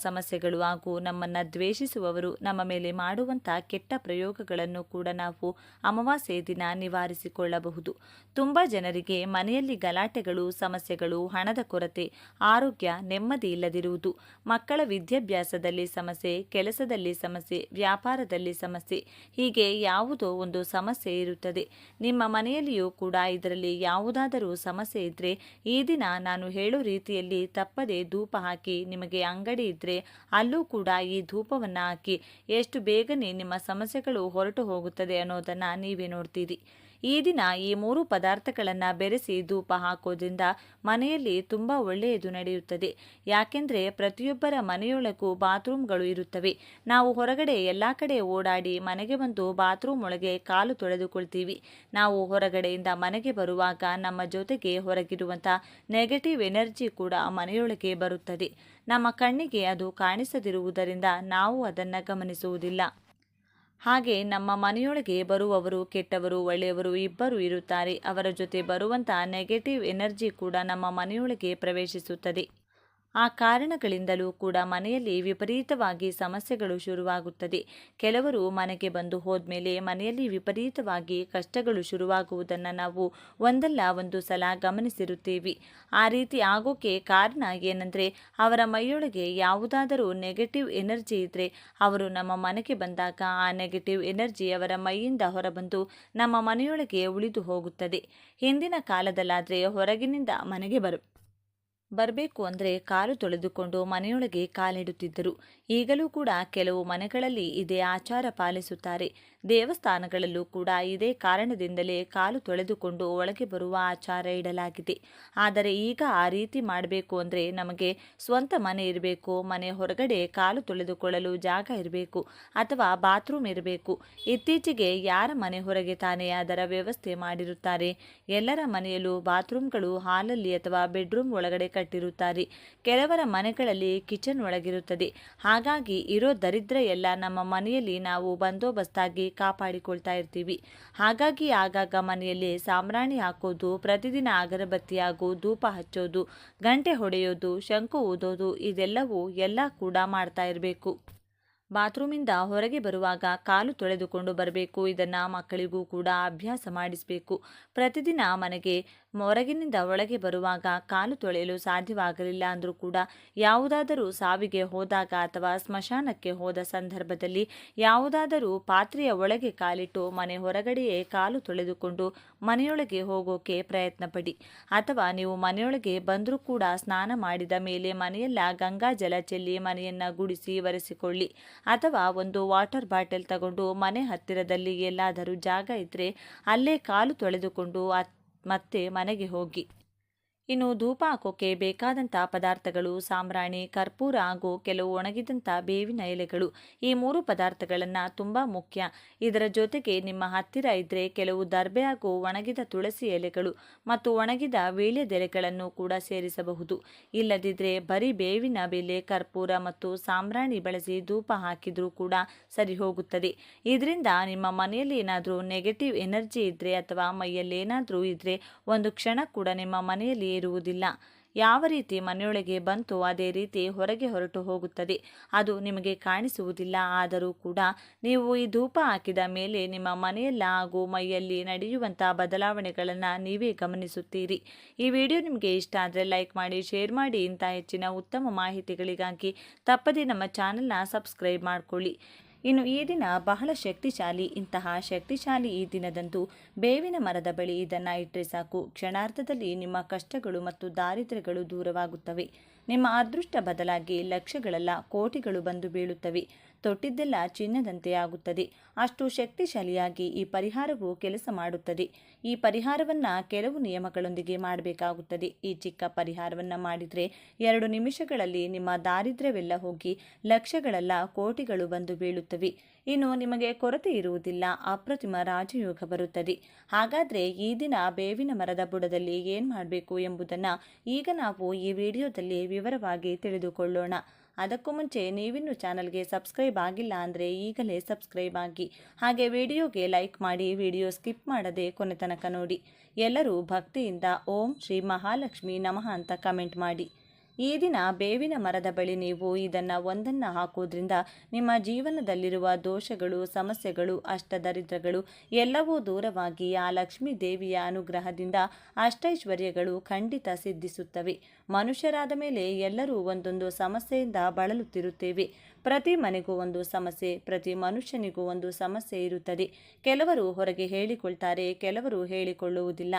ಸಮಸ್ಯೆಗಳು ಹಾಗೂ ನಮ್ಮನ್ನು ದ್ವೇಷಿಸುವವರು ನಮ್ಮ ಮೇಲೆ ಮಾಡುವಂಥ ಕೆಟ್ಟ ಪ್ರಯೋಗಗಳನ್ನು ಕೂಡ ನಾವು ಅಮಾವಾಸ್ಯೆ ದಿನ ನಿವಾರಿಸಿಕೊಳ್ಳಬಹುದು. ತುಂಬ ಜನರಿಗೆ ಮನೆಯಲ್ಲಿ ಗಲಾಟೆಗಳು, ಸಮಸ್ಯೆಗಳು, ಹಣದ ಕೊರತೆ, ಆರೋಗ್ಯ, ನೆಮ್ಮದಿ ಇಲ್ಲದಿರುವುದು, ಮಕ್ಕಳ ವಿದ್ಯಾಭ್ಯಾಸದಲ್ಲಿ ಸಮಸ್ಯೆ, ಕೆಲಸದಲ್ಲಿ ಸಮಸ್ಯೆ, ವ್ಯಾಪಾರದಲ್ಲಿ ಸಮಸ್ಯೆ, ಹೀಗೆ ಯಾವುದೋ ಒಂದು ಸಮಸ್ಯೆ ಇರುತ್ತದೆ. ನಿಮ್ಮ ಮನೆಯಲ್ಲಿಯೂ ಕೂಡ ಇದರಲ್ಲಿ ಯಾವುದಾದರೂ ಸಮಸ್ಯೆ ಇದ್ದರೆ ಈ ದಿನ ನಾನು ಹೇಳೋ ರೀತಿಯಲ್ಲಿ ತಪ್ಪದೆ ಧೂಪ ಹಾಕಿ. ನಿಮಗೆ ಅಂಗಡಿ ಇದ್ದರೆ ಅಲ್ಲೂ ಕೂಡ ಈ ಧೂಪವನ್ನು ಹಾಕಿ. ಎಷ್ಟು ಬೇಗನೆ ನಿಮ್ಮ ಸಮಸ್ಯೆಗಳು ಹೊರಟು ಹೋಗುತ್ತದೆ ಅನ್ನೋದನ್ನು ನೀವೇ ನೋಡ್ತೀರಿ. ಈ ದಿನ ಈ 3 ಪದಾರ್ಥಗಳನ್ನು ಬೆರೆಸಿ ಧೂಪ ಹಾಕೋದ್ರಿಂದ ಮನೆಯಲ್ಲಿ ತುಂಬ ಒಳ್ಳೆಯದು ನಡೆಯುತ್ತದೆ. ಯಾಕೆಂದರೆ ಪ್ರತಿಯೊಬ್ಬರ ಮನೆಯೊಳಗೂ ಬಾತ್ರೂಮ್ಗಳು ಇರುತ್ತವೆ. ನಾವು ಹೊರಗಡೆ ಎಲ್ಲ ಕಡೆ ಓಡಾಡಿ ಮನೆಗೆ ಬಂದು ಬಾತ್ರೂಮ್ ಒಳಗೆ ಕಾಲು ತೊಳೆದುಕೊಳ್ತೀವಿ. ನಾವು ಹೊರಗಡೆಯಿಂದ ಮನೆಗೆ ಬರುವಾಗ ನಮ್ಮ ಜೊತೆಗೆ ಹೊರಗಿರುವಂಥ ನೆಗೆಟಿವ್ ಎನರ್ಜಿ ಕೂಡ ಮನೆಯೊಳಗೆ ಬರುತ್ತದೆ. ನಮ್ಮ ಕಣ್ಣಿಗೆ ಅದು ಕಾಣಿಸದಿರುವುದರಿಂದ ನಾವು ಅದನ್ನು ಗಮನಿಸುವುದಿಲ್ಲ. ಹಾಗೆ ನಮ್ಮ ಮನೆಯೊಳಗೆ ಬರುವವರು ಕೆಟ್ಟವರು, ಒಳ್ಳೆಯವರು ಇಬ್ಬರು ಇರುತ್ತಾರೆ. ಅವರ ಜೊತೆ ಬರುವಂಥ ನೆಗೆಟಿವ್ ಎನರ್ಜಿ ಕೂಡ ನಮ್ಮ ಮನೆಯೊಳಗೆ ಪ್ರವೇಶಿಸುತ್ತದೆ. ಆ ಕಾರಣಗಳಿಂದಲೂ ಕೂಡ ಮನೆಯಲ್ಲಿ ವಿಪರೀತವಾಗಿ ಸಮಸ್ಯೆಗಳು ಶುರುವಾಗುತ್ತದೆ. ಕೆಲವರು ಮನೆಗೆ ಬಂದು ಹೋದ್ಮೇಲೆ ಮನೆಯಲ್ಲಿ ವಿಪರೀತವಾಗಿ ಕಷ್ಟಗಳು ಶುರುವಾಗುವುದನ್ನು ನಾವು ಒಂದಲ್ಲ ಒಂದು ಸಲ ಗಮನಿಸಿರುತ್ತೇವೆ. ಆ ರೀತಿ ಆಗೋಕ್ಕೆ ಕಾರಣ ಏನಂದರೆ ಅವರ ಮೈಯೊಳಗೆ ಯಾವುದಾದರೂ ನೆಗೆಟಿವ್ ಎನರ್ಜಿ ಇದ್ದರೆ ಅವರು ನಮ್ಮ ಮನೆಗೆ ಬಂದಾಗ ಆ ನೆಗೆಟಿವ್ ಎನರ್ಜಿ ಅವರ ಮೈಯಿಂದ ಹೊರಬಂದು ನಮ್ಮ ಮನೆಯೊಳಗೆ ಉಳಿದು ಹೋಗುತ್ತದೆ. ಹಿಂದಿನ ಕಾಲದಲ್ಲಾದರೆ ಹೊರಗಿನಿಂದ ಮನೆಗೆ ಬರಬೇಕು ಅಂದರೆ ಕಾಲು ತೊಳೆದುಕೊಂಡು ಮನೆಯೊಳಗೆ ಕಾಲಿಡುತ್ತಿದ್ದರು. ಈಗಲೂ ಕೂಡ ಕೆಲವು ಮನೆಗಳಲ್ಲಿ ಇದೇ ಆಚಾರ ಪಾಲಿಸುತ್ತಾರೆ. ದೇವಸ್ಥಾನಗಳಲ್ಲೂ ಕೂಡ ಇದೇ ಕಾರಣದಿಂದಲೇ ಕಾಲು ತೊಳೆದುಕೊಂಡು ಒಳಗೆ ಬರುವ ಆಚಾರ ಇಡಲಾಗಿದೆ. ಆದರೆ ಈಗ ಆ ರೀತಿ ಮಾಡಬೇಕು ಅಂದರೆ ನಮಗೆ ಸ್ವಂತ ಮನೆ ಇರಬೇಕು, ಮನೆ ಹೊರಗಡೆ ಕಾಲು ತೊಳೆದುಕೊಳ್ಳಲು ಜಾಗ ಇರಬೇಕು ಅಥವಾ ಬಾತ್ರೂಮ್ ಇರಬೇಕು. ಇತ್ತೀಚೆಗೆ ಯಾರ ಮನೆ ಹೊರಗೆ ತಾನೇ ಅದರ ವ್ಯವಸ್ಥೆ ಮಾಡಿರುತ್ತಾರೆ? ಎಲ್ಲರ ಮನೆಯಲ್ಲೂ ಬಾತ್ರೂಮ್ಗಳು ಹಾಲಲ್ಲಿ ಅಥವಾ ಬೆಡ್ರೂಮ್ ಒಳಗಡೆ ಕಟ್ಟಿರುತ್ತಾರೆ. ಕೆಲವರ ಮನೆಗಳಲ್ಲಿ ಕಿಚನ್ ಒಳಗಿರುತ್ತದೆ. ಹಾಗಾಗಿ ಇರೋ ದರಿದ್ರ ಎಲ್ಲ ನಮ್ಮ ಮನೆಯಲ್ಲಿ ನಾವು ಬಂದೋಬಸ್ತಾಗಿ ಕಾಪಾಡಿಕೊಳ್ತಾ ಇರ್ತೀವಿ. ಹಾಗಾಗಿ ಆಗಾಗ ಮನೆಯಲ್ಲಿ ಸಾಂಬ್ರಾಣಿ ಹಾಕೋದು, ಪ್ರತಿದಿನ ಅಗರಬತ್ತಿ ಹಾಗೂ ಧೂಪ ಹಚ್ಚೋದು, ಗಂಟೆ ಹೊಡೆಯೋದು, ಶಂಕು ಊದೋದು ಇದೆಲ್ಲವೂ ಎಲ್ಲ ಕೂಡ ಮಾಡ್ತಾ ಇರಬೇಕು. ಬಾತ್ರೂಮಿಂದ ಹೊರಗೆ ಬರುವಾಗ ಕಾಲು ತೊಳೆದುಕೊಂಡು ಬರಬೇಕು. ಇದನ್ನು ಮಕ್ಕಳಿಗೂ ಕೂಡ ಅಭ್ಯಾಸ ಮಾಡಿಸಬೇಕು. ಪ್ರತಿದಿನ ಮನೆಗೆ ಹೊರಗಿನಿಂದ ಒಳಗೆ ಬರುವಾಗ ಕಾಲು ತೊಳೆಯಲು ಸಾಧ್ಯವಾಗಲಿಲ್ಲ ಅಂದರೂ ಕೂಡ ಯಾವುದಾದರೂ ಸಾವಿಗೆ ಹೋದಾಗ ಅಥವಾ ಸ್ಮಶಾನಕ್ಕೆ ಹೋದ ಸಂದರ್ಭದಲ್ಲಿ ಯಾವುದಾದರೂ ಪಾತ್ರೆಯ ಒಳಗೆ ಕಾಲಿಟ್ಟು ಮನೆ ಹೊರಗಡೆಯೇ ಕಾಲು ತೊಳೆದುಕೊಂಡು ಮನೆಯೊಳಗೆ ಹೋಗೋಕೆ ಪ್ರಯತ್ನ ಪಡಿ. ಅಥವಾ ನೀವು ಮನೆಯೊಳಗೆ ಬಂದರೂ ಕೂಡ ಸ್ನಾನ ಮಾಡಿದ ಮೇಲೆ ಮನೆಯೆಲ್ಲ ಗಂಗಾ ಜಲ ಚೆಲ್ಲಿ ಮನೆಯನ್ನು ಗುಡಿಸಿ ಒರೆಸಿಕೊಳ್ಳಿ. ಅಥವಾ ಒಂದು ವಾಟರ್ ಬಾಟಲ್ ತಗೊಂಡು ಮನೆ ಹತ್ತಿರದಲ್ಲಿ ಎಲ್ಲಾದರೂ ಜಾಗ ಇದ್ದರೆ ಅಲ್ಲೇ ಕಾಲು ತೊಳೆದುಕೊಂಡು ಮತ್ತೆ ಮನೆಗೆ ಹೋಗಿ. ಇನ್ನು ಧೂಪ ಹಾಕೋಕೆ ಬೇಕಾದಂಥ ಪದಾರ್ಥಗಳು ಸಾಂಬ್ರಾಣಿ, ಕರ್ಪೂರ ಹಾಗೂ ಕೆಲವು ಒಣಗಿದಂಥ ಬೇವಿನ ಎಲೆಗಳು. ಈ 3 ಪದಾರ್ಥಗಳನ್ನು ತುಂಬ ಮುಖ್ಯ. ಇದರ ಜೊತೆಗೆ ನಿಮ್ಮ ಹತ್ತಿರ ಇದ್ದರೆ ಕೆಲವು ದರ್ಬೆ ಹಾಗೂ ಒಣಗಿದ ತುಳಸಿ ಎಲೆಗಳು ಮತ್ತು ಒಣಗಿದ ವೀಳ್ಯದೆಲೆಗಳನ್ನು ಕೂಡ ಸೇರಿಸಬಹುದು. ಇಲ್ಲದಿದ್ದರೆ ಬರೀ ಬೇವಿನ ಬೆಲೆ, ಕರ್ಪೂರ ಮತ್ತು ಸಾಂಬ್ರಾಣಿ ಬಳಸಿ ಧೂಪ ಹಾಕಿದರೂ ಕೂಡ ಸರಿ ಹೋಗುತ್ತದೆ. ಇದರಿಂದ ನಿಮ್ಮ ಮನೆಯಲ್ಲಿ ಏನಾದರೂ ನೆಗೆಟಿವ್ ಎನರ್ಜಿ ಇದ್ದರೆ ಅಥವಾ ಮೈಯಲ್ಲಿ ಏನಾದರೂ ಇದ್ದರೆ ಒಂದು ಕ್ಷಣ ಕೂಡ ನಿಮ್ಮ ಮನೆಯಲ್ಲಿ ಇರುವುದಿಲ್ಲ. ಯಾವ ರೀತಿ ಮನೆಯೊಳಗೆ ಬಂತು ಅದೇ ರೀತಿ ಹೊರಗೆ ಹೊರಟು ಹೋಗುತ್ತದೆ. ಅದು ನಿಮಗೆ ಕಾಣಿಸುವುದಿಲ್ಲ. ಆದರೂ ಕೂಡ ನೀವು ಈ ಧೂಪ ಹಾಕಿದ ಮೇಲೆ ನಿಮ್ಮ ಮನೆಯಲ್ಲ ಹಾಗೂ ಮೈಯಲ್ಲಿ ನಡೆಯುವಂಥ ಬದಲಾವಣೆಗಳನ್ನು ನೀವೇ ಗಮನಿಸುತ್ತೀರಿ. ಈ ವಿಡಿಯೋ ನಿಮಗೆ ಇಷ್ಟ ಆದರೆ ಲೈಕ್ ಮಾಡಿ, ಶೇರ್ ಮಾಡಿ. ಇಂಥ ಹೆಚ್ಚಿನ ಉತ್ತಮ ಮಾಹಿತಿಗಳಿಗಾಗಿ ತಪ್ಪದೇ ನಮ್ಮ ಚಾನಲ್ನ ಸಬ್ಸ್ಕ್ರೈಬ್ ಮಾಡಿಕೊಳ್ಳಿ. ಇನ್ನು ಈ ದಿನ ಬಹಳ ಶಕ್ತಿಶಾಲಿ. ಇಂತಹ ಶಕ್ತಿಶಾಲಿ ಈ ದಿನದಂದು ಬೇವಿನ ಮರದ ಬಳಿ ಇದನ್ನು ಇಟ್ಟರೆ ಸಾಕು, ಕ್ಷಣಾರ್ಧದಲ್ಲಿ ನಿಮ್ಮ ಕಷ್ಟಗಳು ಮತ್ತು ದಾರಿದ್ರ್ಯಗಳು ದೂರವಾಗುತ್ತವೆ. ನಿಮ್ಮ ಅದೃಷ್ಟ ಬದಲಾಗಿ ಲಕ್ಷಗಳಲ್ಲ ಕೋಟಿಗಳು ಬಂದು ಬೀಳುತ್ತವೆ. ತೊಟ್ಟಿದ್ದೆಲ್ಲ ಚಿನ್ನದಂತೆ ಆಗುತ್ತದೆ. ಅಷ್ಟು ಶಕ್ತಿಶಾಲಿಯಾಗಿ ಈ ಪರಿಹಾರವು ಕೆಲಸ ಮಾಡುತ್ತದೆ. ಈ ಪರಿಹಾರವನ್ನು ಕೆಲವು ನಿಯಮಗಳೊಂದಿಗೆ ಮಾಡಬೇಕಾಗುತ್ತದೆ. ಈ ಚಿಕ್ಕ ಪರಿಹಾರವನ್ನು ಮಾಡಿದರೆ 2 ನಿಮಿಷಗಳಲ್ಲಿ ನಿಮ್ಮ ದಾರಿದ್ರ್ಯವೆಲ್ಲ ಹೋಗಿ ಲಕ್ಷಗಳಲ್ಲ ಕೋಟಿಗಳು ಬಂದು ಬೀಳುತ್ತವೆ. ಇನ್ನು ನಿಮಗೆ ಕೊರತೆ ಇರುವುದಿಲ್ಲ, ಅಪ್ರತಿಮ ರಾಜಯೋಗ ಬರುತ್ತದೆ. ಹಾಗಾದರೆ ಈ ದಿನ ಬೇವಿನ ಮರದ ಬುಡದಲ್ಲಿ ಏನು ಮಾಡಬೇಕು ಎಂಬುದನ್ನು ಈಗ ನಾವು ಈ ವಿಡಿಯೋದಲ್ಲಿ ವಿವರವಾಗಿ ತಿಳಿದುಕೊಳ್ಳೋಣ. ಅದಕ್ಕೂ ಮುಂಚೆ ನೀವಿನ್ನು ಚಾನಲ್ಗೆ ಸಬ್ಸ್ಕ್ರೈಬ್ ಆಗಿಲ್ಲ ಅಂದರೆ ಈಗಲೇ ಸಬ್ಸ್ಕ್ರೈಬ್ ಆಗಿ, ಹಾಗೆ ವಿಡಿಯೋಗೆ ಲೈಕ್ ಮಾಡಿ, ವಿಡಿಯೋ ಸ್ಕಿಪ್ ಮಾಡದೆ ಕೊನೆ ತನಕ ನೋಡಿ. ಎಲ್ಲರೂ ಭಕ್ತಿಯಿಂದ ಓಂ ಶ್ರೀ ಮಹಾಲಕ್ಷ್ಮಿ ನಮಃ ಅಂತ ಕಮೆಂಟ್ ಮಾಡಿ. ಈ ದಿನ ಬೇವಿನ ಮರದ ಬಳಿ ನೀವು ಇದನ್ನು ಒಂದನ್ನು ಹಾಕೋದ್ರಿಂದ ನಿಮ್ಮ ಜೀವನದಲ್ಲಿರುವ ದೋಷಗಳು, ಸಮಸ್ಯೆಗಳು, ಅಷ್ಟದರಿದ್ರಗಳು ಎಲ್ಲವೂ ದೂರವಾಗಿ ಆ ಲಕ್ಷ್ಮೀ ದೇವಿಯ ಅನುಗ್ರಹದಿಂದ ಅಷ್ಟೈಶ್ವರ್ಯಗಳು ಖಂಡಿತ ಸಿದ್ಧಿಸುತ್ತವೆ. ಮನುಷ್ಯರಾದ ಮೇಲೆ ಎಲ್ಲರೂ ಒಂದೊಂದು ಸಮಸ್ಯೆಯಿಂದ ಬಳಲುತ್ತಿರುತ್ತೇವೆ. ಪ್ರತಿ ಮನೆಗೂ ಒಂದು ಸಮಸ್ಯೆ, ಪ್ರತಿ ಮನುಷ್ಯನಿಗೂ ಒಂದು ಸಮಸ್ಯೆ ಇರುತ್ತದೆ. ಕೆಲವರು ಹೊರಗೆ ಹೇಳಿಕೊಳ್ತಾರೆ, ಕೆಲವರು ಹೇಳಿಕೊಳ್ಳುವುದಿಲ್ಲ.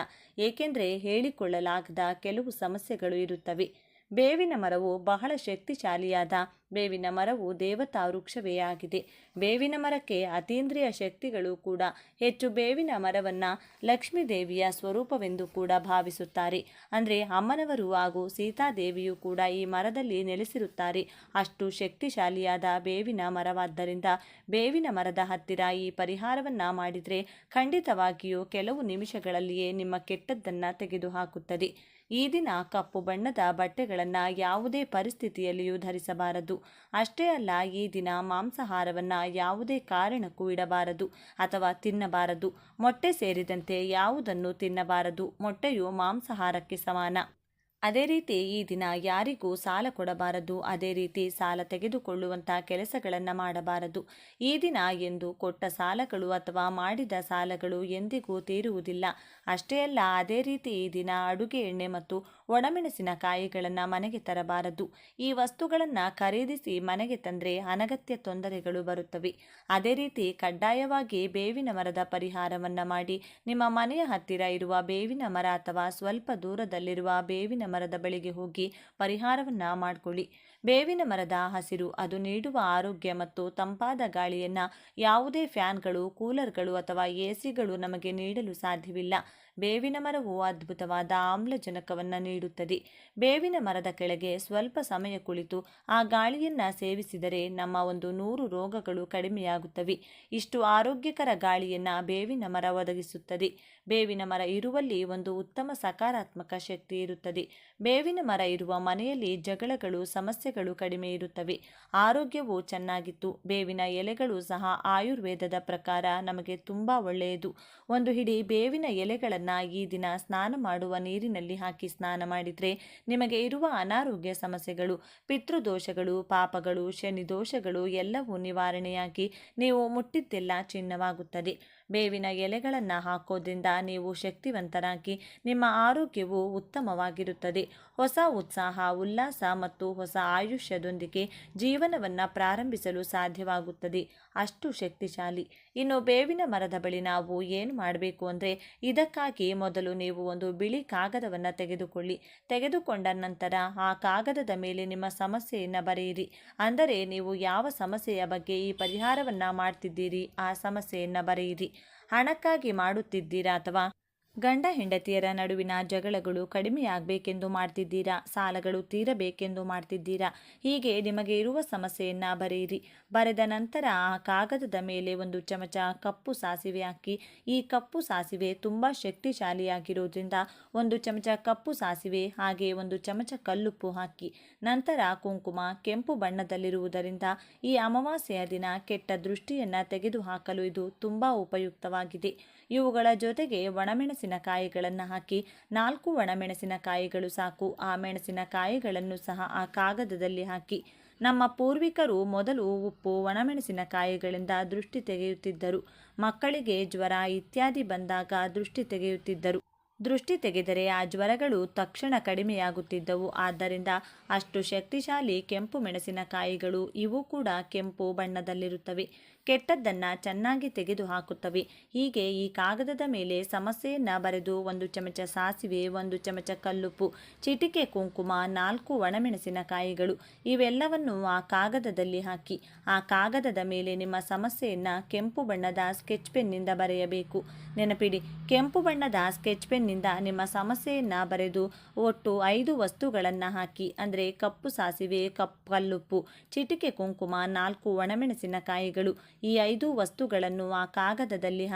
ಏಕೆಂದರೆ ಹೇಳಿಕೊಳ್ಳಲಾಗದ ಕೆಲವು ಸಮಸ್ಯೆಗಳು ಇರುತ್ತವೆ. ಬೇವಿನ ಮರವು ಬಹಳ ಶಕ್ತಿಶಾಲಿಯಾದ ಬೇವಿನ ಮರವು ದೇವತಾ ವೃಕ್ಷವೇ ಆಗಿದೆ. ಬೇವಿನ ಮರಕ್ಕೆ ಅತೀಂದ್ರಿಯ ಶಕ್ತಿಗಳು ಕೂಡ ಹೆಚ್ಚು. ಬೇವಿನ ಮರವನ್ನು ಲಕ್ಷ್ಮೀ ದೇವಿಯ ಸ್ವರೂಪವೆಂದು ಕೂಡ ಭಾವಿಸುತ್ತಾರೆ. ಅಂದರೆ ಅಮ್ಮನವರು ಹಾಗೂ ಸೀತಾದೇವಿಯು ಕೂಡ ಈ ಮರದಲ್ಲಿ ನೆಲೆಸಿರುತ್ತಾರೆ. ಅಷ್ಟು ಶಕ್ತಿಶಾಲಿಯಾದ ಬೇವಿನ ಮರವಾದ್ದರಿಂದ ಬೇವಿನ ಮರದ ಹತ್ತಿರ ಈ ಪರಿಹಾರವನ್ನು ಮಾಡಿದರೆ ಖಂಡಿತವಾಗಿಯೂ ಕೆಲವು ನಿಮಿಷಗಳಲ್ಲಿಯೇ ನಿಮ್ಮ ಕೆಟ್ಟದ್ದನ್ನು ತೆಗೆದುಹಾಕುತ್ತದೆ. ಈ ದಿನ ಕಪ್ಪು ಬಣ್ಣದ ಬಟ್ಟೆಗಳನ್ನು ಯಾವುದೇ ಪರಿಸ್ಥಿತಿಯಲ್ಲಿಯೂ ಧರಿಸಬಾರದು. ಅಷ್ಟೇ ಅಲ್ಲ, ಈ ದಿನ ಮಾಂಸಾಹಾರವನ್ನು ಯಾವುದೇ ಕಾರಣಕ್ಕೂ ಇಡಬಾರದು ಅಥವಾ ತಿನ್ನಬಾರದು. ಮೊಟ್ಟೆ ಸೇರಿದಂತೆ ಯಾವುದನ್ನು ತಿನ್ನಬಾರದು. ಮೊಟ್ಟೆಯು ಮಾಂಸಾಹಾರಕ್ಕೆ ಸಮಾನ. ಅದೇ ರೀತಿ ಈ ದಿನ ಯಾರಿಗೂ ಸಾಲ ಕೊಡಬಾರದು. ಅದೇ ರೀತಿ ಸಾಲ ತೆಗೆದುಕೊಳ್ಳುವಂಥ ಕೆಲಸಗಳನ್ನು ಮಾಡಬಾರದು. ಈ ದಿನ ಎಂದು ಕೊಟ್ಟ ಸಾಲಗಳು ಅಥವಾ ಮಾಡಿದ ಸಾಲಗಳು ಎಂದಿಗೂ ತೀರುವುದಿಲ್ಲ. ಅಷ್ಟೇ ಅಲ್ಲ, ಅದೇ ರೀತಿ ಈ ದಿನ ಅಡುಗೆ ಎಣ್ಣೆ ಮತ್ತು ಒಣಮೆಣಸಿನಕಾಯಿಗಳನ್ನು ಮನೆಗೆ ತರಬಾರದು. ಈ ವಸ್ತುಗಳನ್ನು ಖರೀದಿಸಿ ಮನೆಗೆ ತಂದರೆ ಅನಗತ್ಯ ತೊಂದರೆಗಳು ಬರುತ್ತವೆ. ಅದೇ ರೀತಿ ಕಡ್ಡಾಯವಾಗಿ ಬೇವಿನ ಮರದ ಪರಿಹಾರವನ್ನು ಮಾಡಿ ನಿಮ್ಮ ಮನೆಯ ಹತ್ತಿರ ಇರುವ ಬೇವಿನ ಮರ ಅಥವಾ ಸ್ವಲ್ಪ ದೂರದಲ್ಲಿರುವ ಬೇವಿನ ಮರದ ಬಳಿಗೆ ಹೋಗಿ ಪರಿಹಾರವನ್ನು ಮಾಡಿಕೊಳ್ಳಿ. ಬೇವಿನ ಮರದ ಹಸಿರು ಅದು ನೀಡುವ ಆರೋಗ್ಯ ಮತ್ತು ತಂಪಾದ ಗಾಳಿಯನ್ನು ಯಾವುದೇ ಫ್ಯಾನ್ಗಳು, ಕೂಲರ್ಗಳು ಅಥವಾ ಎಸಿಗಳು ನಮಗೆ ನೀಡಲು ಸಾಧ್ಯವಿಲ್ಲ. ಬೇವಿನ ಮರವು ಅದ್ಭುತವಾದ ಆಮ್ಲಜನಕವನ್ನು ನೀಡುತ್ತದೆ. ಬೇವಿನ ಮರದ ಕೆಳಗೆ ಸ್ವಲ್ಪ ಸಮಯ ಕುಳಿತು ಆ ಗಾಳಿಯನ್ನು ಸೇವಿಸಿದರೆ ನಮ್ಮ 100 ರೋಗಗಳು ಕಡಿಮೆಯಾಗುತ್ತವೆ. ಇಷ್ಟು ಆರೋಗ್ಯಕರ ಗಾಳಿಯನ್ನು ಬೇವಿನ ಮರ ಒದಗಿಸುತ್ತದೆ. ಬೇವಿನ ಮರ ಇರುವಲ್ಲಿ ಒಂದು ಉತ್ತಮ ಸಕಾರಾತ್ಮಕ ಶಕ್ತಿ ಇರುತ್ತದೆ. ಬೇವಿನ ಮರ ಇರುವ ಮನೆಯಲ್ಲಿ ಜಗಳಗಳು, ಸಮಸ್ಯೆಗಳು ಕಡಿಮೆ ಇರುತ್ತವೆ. ಆರೋಗ್ಯವು ಚೆನ್ನಾಗಿತ್ತು. ಬೇವಿನ ಎಲೆಗಳು ಸಹ ಆಯುರ್ವೇದದ ಪ್ರಕಾರ ನಮಗೆ ತುಂಬ ಒಳ್ಳೆಯದು. ಒಂದು ಹಿಡಿ ಬೇವಿನ ಎಲೆಗಳನ್ನು ಈ ದಿನ ಸ್ನಾನ ಮಾಡುವ ನೀರಿನಲ್ಲಿ ಹಾಕಿ ಸ್ನಾನ ಮಾಡಿದರೆ ನಿಮಗೆ ಇರುವ ಅನಾರೋಗ್ಯ ಸಮಸ್ಯೆಗಳು, ಪಿತೃದೋಷಗಳು, ಪಾಪಗಳು, ಶನಿ ದೋಷಗಳು ಎಲ್ಲವೂ ನಿವಾರಣೆಯಾಗಿ ನೀವು ಮುಟ್ಟಿದ್ದೆಲ್ಲ ಚಿನ್ನವಾಗುತ್ತದೆ. ಬೇವಿನ ಎಲೆಗಳನ್ನು ಹಾಕೋದ್ರಿಂದ ನೀವು ಶಕ್ತಿವಂತರಾಗಿ ನಿಮ್ಮ ಆರೋಗ್ಯವು ಉತ್ತಮವಾಗಿರುತ್ತದೆ. ಹೊಸ ಉತ್ಸಾಹ, ಉಲ್ಲಾಸ ಮತ್ತು ಹೊಸ ಆಯುಷ್ಯದೊಂದಿಗೆ ಜೀವನವನ್ನು ಪ್ರಾರಂಭಿಸಲು ಸಾಧ್ಯವಾಗುತ್ತದೆ. ಅಷ್ಟು ಶಕ್ತಿಶಾಲಿ. ಇನ್ನು ಬೇವಿನ ಮರದ ಬಳಿ ನಾವು ಏನು ಮಾಡಬೇಕು ಅಂದರೆ, ಇದಕ್ಕಾಗಿ ಮೊದಲು ನೀವು ಒಂದು ಬಿಳಿ ಕಾಗದವನ್ನು ತೆಗೆದುಕೊಂಡ ನಂತರ ಆ ಕಾಗದದ ಮೇಲೆ ನಿಮ್ಮ ಸಮಸ್ಯೆಯನ್ನು ಬರೆಯಿರಿ. ಅಂದರೆ ನೀವು ಯಾವ ಸಮಸ್ಯೆಯ ಬಗ್ಗೆ ಈ ಪರಿಹಾರವನ್ನು ಮಾಡ್ತಿದ್ದೀರಿ ಆ ಸಮಸ್ಯೆಯನ್ನು ಬರೆಯಿರಿ. ಹಣಕ್ಕಾಗಿ ಮಾಡುತ್ತಿದ್ದೀರಾ ಅಥವಾ ಗಂಡ ಹೆಂಡತಿಯರ ನಡುವಿನ ಜಗಳಗಳು ಕಡಿಮೆಯಾಗಬೇಕೆಂದು ಮಾಡ್ತಿದ್ದೀರಾ, ಸಾಲಗಳು ತೀರಬೇಕೆಂದು ಮಾಡ್ತಿದ್ದೀರಾ, ಹೀಗೆ ನಿಮಗೆ ಇರುವ ಸಮಸ್ಯೆಯನ್ನು ಬರೆಯಿರಿ. ಬರೆದ ನಂತರ ಆ ಕಾಗದದ ಮೇಲೆ 1 ಚಮಚ ಕಪ್ಪು ಸಾಸಿವೆ ಹಾಕಿ. ಈ ಕಪ್ಪು ಸಾಸಿವೆ ತುಂಬ ಶಕ್ತಿಶಾಲಿಯಾಗಿರೋದ್ರಿಂದ 1 ಚಮಚ ಕಪ್ಪು ಸಾಸಿವೆ, ಹಾಗೆ 1 ಚಮಚ ಕಲ್ಲುಪ್ಪು ಹಾಕಿ. ನಂತರ ಕುಂಕುಮ ಕೆಂಪು ಬಣ್ಣದಲ್ಲಿರುವುದರಿಂದ ಈ ಅಮಾವಾಸ್ಯೆಯ ದಿನ ಕೆಟ್ಟ ದೃಷ್ಟಿಯನ್ನು ತೆಗೆದುಹಾಕಲು ಇದು ತುಂಬ ಉಪಯುಕ್ತವಾಗಿದೆ. ಇವುಗಳ ಜೊತೆಗೆ ಒಣಮೆಣಸಿನಕಾಯಿಗಳನ್ನು ಹಾಕಿ. 4 ಒಣಮೆಣಸಿನಕಾಯಿಗಳು ಸಾಕು. ಆ ಮೆಣಸಿನಕಾಯಿಗಳನ್ನು ಸಹ ಆ ಕಾಗದದಲ್ಲಿ ಹಾಕಿ. ನಮ್ಮ ಪೂರ್ವಿಕರು ಮೊದಲು ಉಪ್ಪು, ಒಣಮೆಣಸಿನಕಾಯಿಗಳಿಂದ ದೃಷ್ಟಿ ತೆಗೆಯುತ್ತಿದ್ದರು. ಮಕ್ಕಳಿಗೆ ಜ್ವರ ಇತ್ಯಾದಿ ಬಂದಾಗ ದೃಷ್ಟಿ ತೆಗೆಯುತ್ತಿದ್ದರು. ದೃಷ್ಟಿ ತೆಗೆದರೆ ಆ ಜ್ವರಗಳು ತಕ್ಷಣ ಕಡಿಮೆಯಾಗುತ್ತಿದ್ದವು. ಆದ್ದರಿಂದ ಅಷ್ಟು ಶಕ್ತಿಶಾಲಿ ಕೆಂಪು ಮೆಣಸಿನಕಾಯಿಗಳು. ಇವು ಕೂಡ ಕೆಂಪು ಬಣ್ಣದಲ್ಲಿರುತ್ತವೆ. ಕೆಟ್ಟದ್ದನ್ನು ಚೆನ್ನಾಗಿ ತೆಗೆದುಹಾಕುತ್ತವೆ. ಹೀಗೆ ಈ ಕಾಗದದ ಮೇಲೆ ಸಮಸ್ಯೆಯನ್ನು ಬರೆದು 1 ಚಮಚ ಸಾಸಿವೆ, 1 ಚಮಚ ಕಲ್ಲುಪ್ಪು, ಚಿಟಿಕೆ ಕುಂಕುಮ, 4 ಒಣಮೆಣಸಿನಕಾಯಿಗಳು ಇವೆಲ್ಲವನ್ನು ಆ ಕಾಗದದಲ್ಲಿ ಹಾಕಿ ಆ ಕಾಗದದ ಮೇಲೆ ನಿಮ್ಮ ಸಮಸ್ಯೆಯನ್ನು ಕೆಂಪು ಬಣ್ಣದ ಸ್ಕೆಚ್ ಪೆನ್ನಿಂದ ಬರೆಯಬೇಕು. ನೆನಪಿಡಿ, ಕೆಂಪು ಬಣ್ಣದ ಸ್ಕೆಚ್ ಪೆನ್ನಿಂದ ನಿಮ್ಮ ಸಮಸ್ಯೆಯನ್ನು ಬರೆದು ಒಟ್ಟು 5 ವಸ್ತುಗಳನ್ನು ಹಾಕಿ. ಅಂದರೆ ಕಪ್ಪು ಸಾಸಿವೆ, ಕಲ್ಲುಪ್ಪು, ಚಿಟಿಕೆ ಕುಂಕುಮ, 4 ಒಣಮೆಣಸಿನಕಾಯಿಗಳು ಈ 5 ವಸ್ತುಗಳನ್ನು ಆ ಕಾಗದದಲ್ಲಿ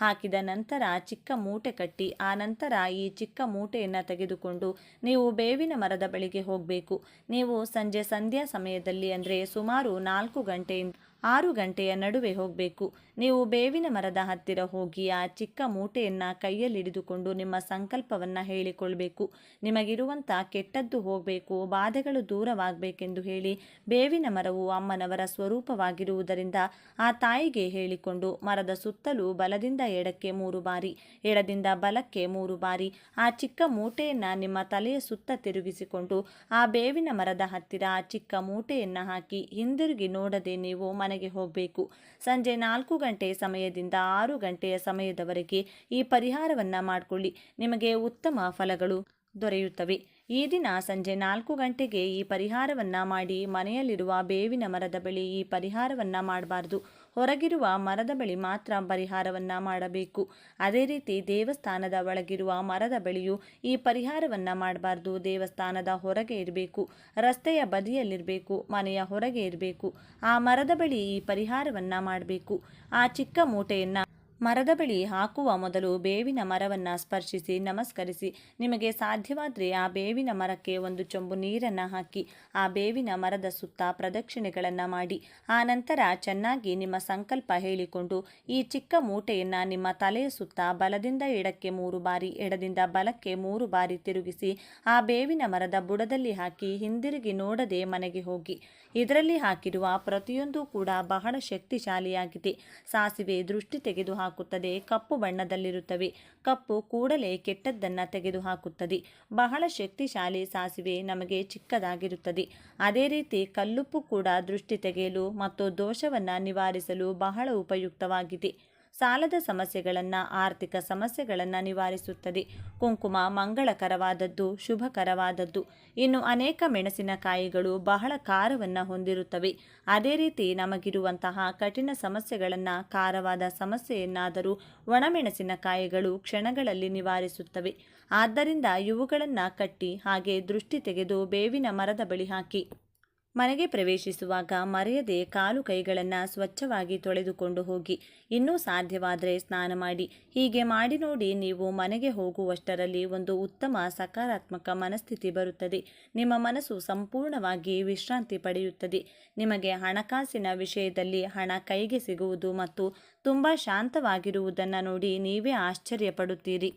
ಹಾಕಿದ ನಂತರ ಚಿಕ್ಕ ಮೂಟೆ ಕಟ್ಟಿ ಆ ನಂತರ ಈ ಚಿಕ್ಕ ಮೂಟೆಯನ್ನು ತೆಗೆದುಕೊಂಡು ನೀವು ಬೇವಿನ ಮರದ ಬಳಿಗೆ ಹೋಗಬೇಕು. ನೀವು ಸಂಧ್ಯಾ ಸಮಯದಲ್ಲಿ ಅಂದರೆ ಸುಮಾರು 4 ಗಂಟೆಯಿಂದ 6 ಗಂಟೆಯ ನಡುವೆ ಹೋಗಬೇಕು. ನೀವು ಬೇವಿನ ಮರದ ಹತ್ತಿರ ಹೋಗಿ ಆ ಚಿಕ್ಕ ಮೂಟೆಯನ್ನು ಕೈಯಲ್ಲಿಡಿದುಕೊಂಡು ನಿಮ್ಮ ಸಂಕಲ್ಪವನ್ನು ಹೇಳಿಕೊಳ್ಬೇಕು. ನಿಮಗಿರುವಂಥ ಕೆಟ್ಟದ್ದು ಹೋಗಬೇಕು, ಬಾಧೆಗಳು ದೂರವಾಗಬೇಕೆಂದು ಹೇಳಿ ಬೇವಿನ ಮರವು ಅಮ್ಮನವರ ಸ್ವರೂಪವಾಗಿರುವುದರಿಂದ ಆ ತಾಯಿಗೆ ಹೇಳಿಕೊಂಡು ಮರದ ಸುತ್ತಲೂ ಬಲದಿಂದ ಎಡಕ್ಕೆ 3 ಬಾರಿ, ಎಡದಿಂದ ಬಲಕ್ಕೆ 3 ಬಾರಿ ಆ ಚಿಕ್ಕ ಮೂಟೆಯನ್ನು ನಿಮ್ಮ ತಲೆಯ ಸುತ್ತ ತಿರುಗಿಸಿಕೊಂಡು ಆ ಬೇವಿನ ಮರದ ಹತ್ತಿರ ಆ ಚಿಕ್ಕ ಮೂಟೆಯನ್ನು ಹಾಕಿ ಹಿಂದಿರುಗಿ ನೋಡದೆ ನೀವು ಮನೆಗೆ ಹೋಗಬೇಕು. ಸಂಜೆ 4 ಗಂಟೆ ಸಮಯದಿಂದ 6 ಗಂಟೆಯ ಸಮಯದವರೆಗೆ ಈ ಪರಿಹಾರವನ್ನು ಮಾಡಿಕೊಳ್ಳಿ. ನಿಮಗೆ ಉತ್ತಮ ಫಲಗಳು ದೊರೆಯುತ್ತವೆ. ಈ ದಿನ ಸಂಜೆ 4 ಗಂಟೆಗೆ ಈ ಪರಿಹಾರವನ್ನು ಮಾಡಿ ಮನೆಯಲ್ಲಿರುವ ಬೇವಿನ ಮರದ ಬಳಿ ಈ ಪರಿಹಾರವನ್ನು ಮಾಡಬಾರ್ದು. ಹೊರಗಿರುವ ಮರದ ಬಳಿ ಮಾತ್ರ ಪರಿಹಾರವನ್ನು ಮಾಡಬೇಕು. ಅದೇ ರೀತಿ ದೇವಸ್ಥಾನದ ಒಳಗಿರುವ ಮರದ ಬಳಿಯೂ ಈ ಪರಿಹಾರವನ್ನು ಮಾಡಬಾರ್ದು. ದೇವಸ್ಥಾನದ ಹೊರಗೆ ಇರಬೇಕು, ರಸ್ತೆಯ ಬದಿಯಲ್ಲಿರಬೇಕು, ಮನೆಯ ಹೊರಗೆ ಇರಬೇಕು. ಆ ಮರದ ಬಳಿ ಈ ಪರಿಹಾರವನ್ನು ಮಾಡಬೇಕು. ಆ ಚಿಕ್ಕ ಮೂಟೆಯನ್ನು ಮರದ ಬಳಿ ಹಾಕುವ ಮೊದಲು ಬೇವಿನ ಮರವನ್ನು ಸ್ಪರ್ಶಿಸಿ ನಮಸ್ಕರಿಸಿ. ನಿಮಗೆ ಸಾಧ್ಯವಾದರೆ ಆ ಬೇವಿನ ಮರಕ್ಕೆ 1 ಚೊಂಬು ನೀರನ್ನು ಹಾಕಿ ಆ ಬೇವಿನ ಮರದ ಸುತ್ತ ಪ್ರದಕ್ಷಿಣೆಗಳನ್ನು ಮಾಡಿ ಆ ನಂತರ ಚೆನ್ನಾಗಿ ನಿಮ್ಮ ಸಂಕಲ್ಪ ಹೇಳಿಕೊಂಡು ಈ ಚಿಕ್ಕ ಮೂಟೆಯನ್ನು ನಿಮ್ಮ ತಲೆಯ ಸುತ್ತ ಬಲದಿಂದ ಎಡಕ್ಕೆ 3 ಬಾರಿ, ಎಡದಿಂದ ಬಲಕ್ಕೆ 3 ಬಾರಿ ತಿರುಗಿಸಿ ಆ ಬೇವಿನ ಮರದ ಬುಡದಲ್ಲಿ ಹಾಕಿ ಹಿಂದಿರುಗಿ ನೋಡದೆ ಮನೆಗೆ ಹೋಗಿ. ಇದರಲ್ಲಿ ಹಾಕಿರುವ ಪ್ರತಿಯೊಂದು ಕೂಡ ಬಹಳ ಶಕ್ತಿಶಾಲಿಯಾಗಿದೆ. ಸಾಸಿವೆ ದೃಷ್ಟಿ ತೆಗೆದುಹಾಕುತ್ತದೆ, ಕಪ್ಪು ಬಣ್ಣದಲ್ಲಿರುತ್ತವೆ. ಕಪ್ಪು ಕೂಡಲೇ ಕೆಟ್ಟದ್ದನ್ನು ತೆಗೆದುಹಾಕುತ್ತದೆ. ಬಹಳ ಶಕ್ತಿಶಾಲಿ ಸಾಸಿವೆ ನಮಗೆ ಚಿಕ್ಕದಾಗಿರುತ್ತದೆ. ಅದೇ ರೀತಿ ಕಲ್ಲುಪ್ಪು ಕೂಡ ದೃಷ್ಟಿ ತೆಗೆಯಲು ಮತ್ತು ದೋಷವನ್ನು ನಿವಾರಿಸಲು ಬಹಳ ಉಪಯುಕ್ತವಾಗಿದೆ. ಸಾಲದ ಸಮಸ್ಯೆಗಳನ್ನು, ಆರ್ಥಿಕ ಸಮಸ್ಯೆಗಳನ್ನು ನಿವಾರಿಸುತ್ತದೆ. ಕುಂಕುಮ ಮಂಗಳಕರವಾದದ್ದು, ಶುಭಕರವಾದದ್ದು. ಇನ್ನು ಅನೇಕ ಮೆಣಸಿನಕಾಯಿಗಳು ಬಹಳ ಖಾರವನ್ನು ಹೊಂದಿರುತ್ತವೆ. ಅದೇ ರೀತಿ ನಮಗಿರುವಂತಹ ಕಠಿಣ ಸಮಸ್ಯೆಗಳನ್ನು, ಖಾರವಾದ ಸಮಸ್ಯೆಯನ್ನಾದರೂ ಒಣಮೆಣಸಿನಕಾಯಿಗಳು ಕ್ಷಣಗಳಲ್ಲಿ ನಿವಾರಿಸುತ್ತವೆ. ಆದ್ದರಿಂದ ಇವುಗಳನ್ನು ಕಟ್ಟಿ ಹಾಗೆ ದೃಷ್ಟಿ ತೆಗೆದು ಬೇವಿನ ಮರದ ಬಳಿ ಹಾಕಿ ಮನೆಗೆ ಪ್ರವೇಶಿಸುವಾಗ ಮರೆಯದೆ ಕಾಲು ಕೈಗಳನ್ನು ಸ್ವಚ್ಛವಾಗಿ ತೊಳೆದುಕೊಂಡು ಹೋಗಿ. ಇನ್ನೂ ಸಾಧ್ಯವಾದರೆ ಸ್ನಾನ ಮಾಡಿ. ಹೀಗೆ ಮಾಡಿ ನೋಡಿ, ನೀವು ಮನೆಗೆ ಹೋಗುವಷ್ಟರಲ್ಲಿ ಒಂದು ಉತ್ತಮ ಸಕಾರಾತ್ಮಕ ಮನಸ್ಥಿತಿ ಬರುತ್ತದೆ. ನಿಮ್ಮ ಮನಸ್ಸು ಸಂಪೂರ್ಣವಾಗಿ ವಿಶ್ರಾಂತಿ ಪಡೆಯುತ್ತದೆ. ನಿಮಗೆ ಹಣಕಾಸಿನ ವಿಷಯದಲ್ಲಿ ಹಣ ಕೈಗೆ ಸಿಗುವುದು ಮತ್ತು ತುಂಬ ಶಾಂತವಾಗಿರುವುದನ್ನು ನೋಡಿ ನೀವೇ ಆಶ್ಚರ್ಯಪಡುತ್ತೀರಿ.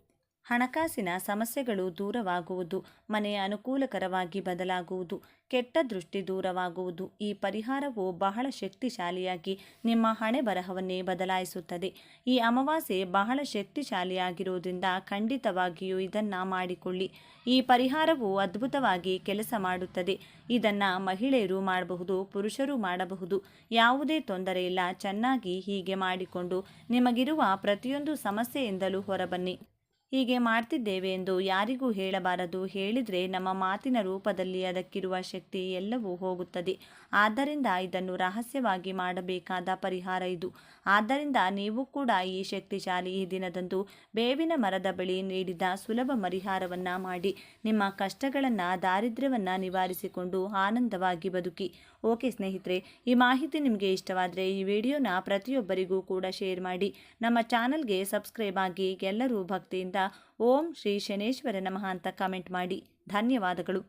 ಹಣಕಾಸಿನ ಸಮಸ್ಯೆಗಳು ದೂರವಾಗುವುದು, ಮನೆಯ ಅನುಕೂಲಕರವಾಗಿ ಬದಲಾಗುವುದು, ಕೆಟ್ಟ ದೃಷ್ಟಿ ದೂರವಾಗುವುದು. ಈ ಪರಿಹಾರವು ಬಹಳ ಶಕ್ತಿಶಾಲಿಯಾಗಿ ನಿಮ್ಮ ಹಣೆ ಬರಹವನ್ನೇ ಬದಲಾಯಿಸುತ್ತದೆ. ಈ ಅಮಾವಾಸ್ಯೆ ಬಹಳ ಶಕ್ತಿಶಾಲಿಯಾಗಿರುವುದರಿಂದ ಖಂಡಿತವಾಗಿಯೂ ಇದನ್ನು ಮಾಡಿಕೊಳ್ಳಿ. ಈ ಪರಿಹಾರವು ಅದ್ಭುತವಾಗಿ ಕೆಲಸ ಮಾಡುತ್ತದೆ. ಇದನ್ನು ಮಹಿಳೆಯರು ಮಾಡಬಹುದು, ಪುರುಷರು ಮಾಡಬಹುದು, ಯಾವುದೇ ತೊಂದರೆ ಇಲ್ಲ. ಚೆನ್ನಾಗಿ ಹೀಗೆ ಮಾಡಿಕೊಂಡು ನಿಮಗಿರುವ ಪ್ರತಿಯೊಂದು ಸಮಸ್ಯೆಯಿಂದಲೂ ಹೊರಬನ್ನಿ. ಹೀಗೆ ಮಾಡ್ತಿದ್ದೇವೆ ಎಂದು ಯಾರಿಗೂ ಹೇಳಬಾರದು. ಹೇಳಿದರೆ ನಮ್ಮ ಮಾತಿನ ರೂಪದಲ್ಲಿ ಅದಕ್ಕಿರುವ ಶಕ್ತಿ ಎಲ್ಲವೂ ಹೋಗುತ್ತದೆ. ಆದ್ದರಿಂದ ಇದನ್ನು ರಹಸ್ಯವಾಗಿ ಮಾಡಬೇಕಾದ ಪರಿಹಾರ ಇದು. ಆದ್ದರಿಂದ ನೀವು ಕೂಡ ಈ ಶಕ್ತಿಶಾಲಿ ಈ ದಿನದಂದು ಬೇವಿನ ಮರದ ಬಳಿ ನೀಡಿದ ಸುಲಭ ಪರಿಹಾರವನ್ನು ಮಾಡಿ ನಿಮ್ಮ ಕಷ್ಟಗಳನ್ನು, ದಾರಿದ್ರ್ಯವನ್ನು ನಿವಾರಿಸಿಕೊಂಡು ಆನಂದವಾಗಿ ಬದುಕಿ. ಓಕೆ ಸ್ನೇಹಿತರೆ, ಈ ಮಾಹಿತಿ ನಿಮಗೆ ಇಷ್ಟವಾದರೆ ಈ ವಿಡಿಯೋನ ಪ್ರತಿಯೊಬ್ಬರಿಗೂ ಕೂಡ ಶೇರ್ ಮಾಡಿ. ನಮ್ಮ ಚಾನಲ್ಗೆ ಸಬ್ಸ್ಕ್ರೈಬ್ ಆಗಿ. ಎಲ್ಲರೂ ಭಕ್ತಿಯಿಂದ ಓಂ ಶ್ರೀ ಶನೇಶ್ವರ ನಮಃ ಅಂತ ಕಮೆಂಟ್ ಮಾಡಿ. ಧನ್ಯವಾದಗಳು.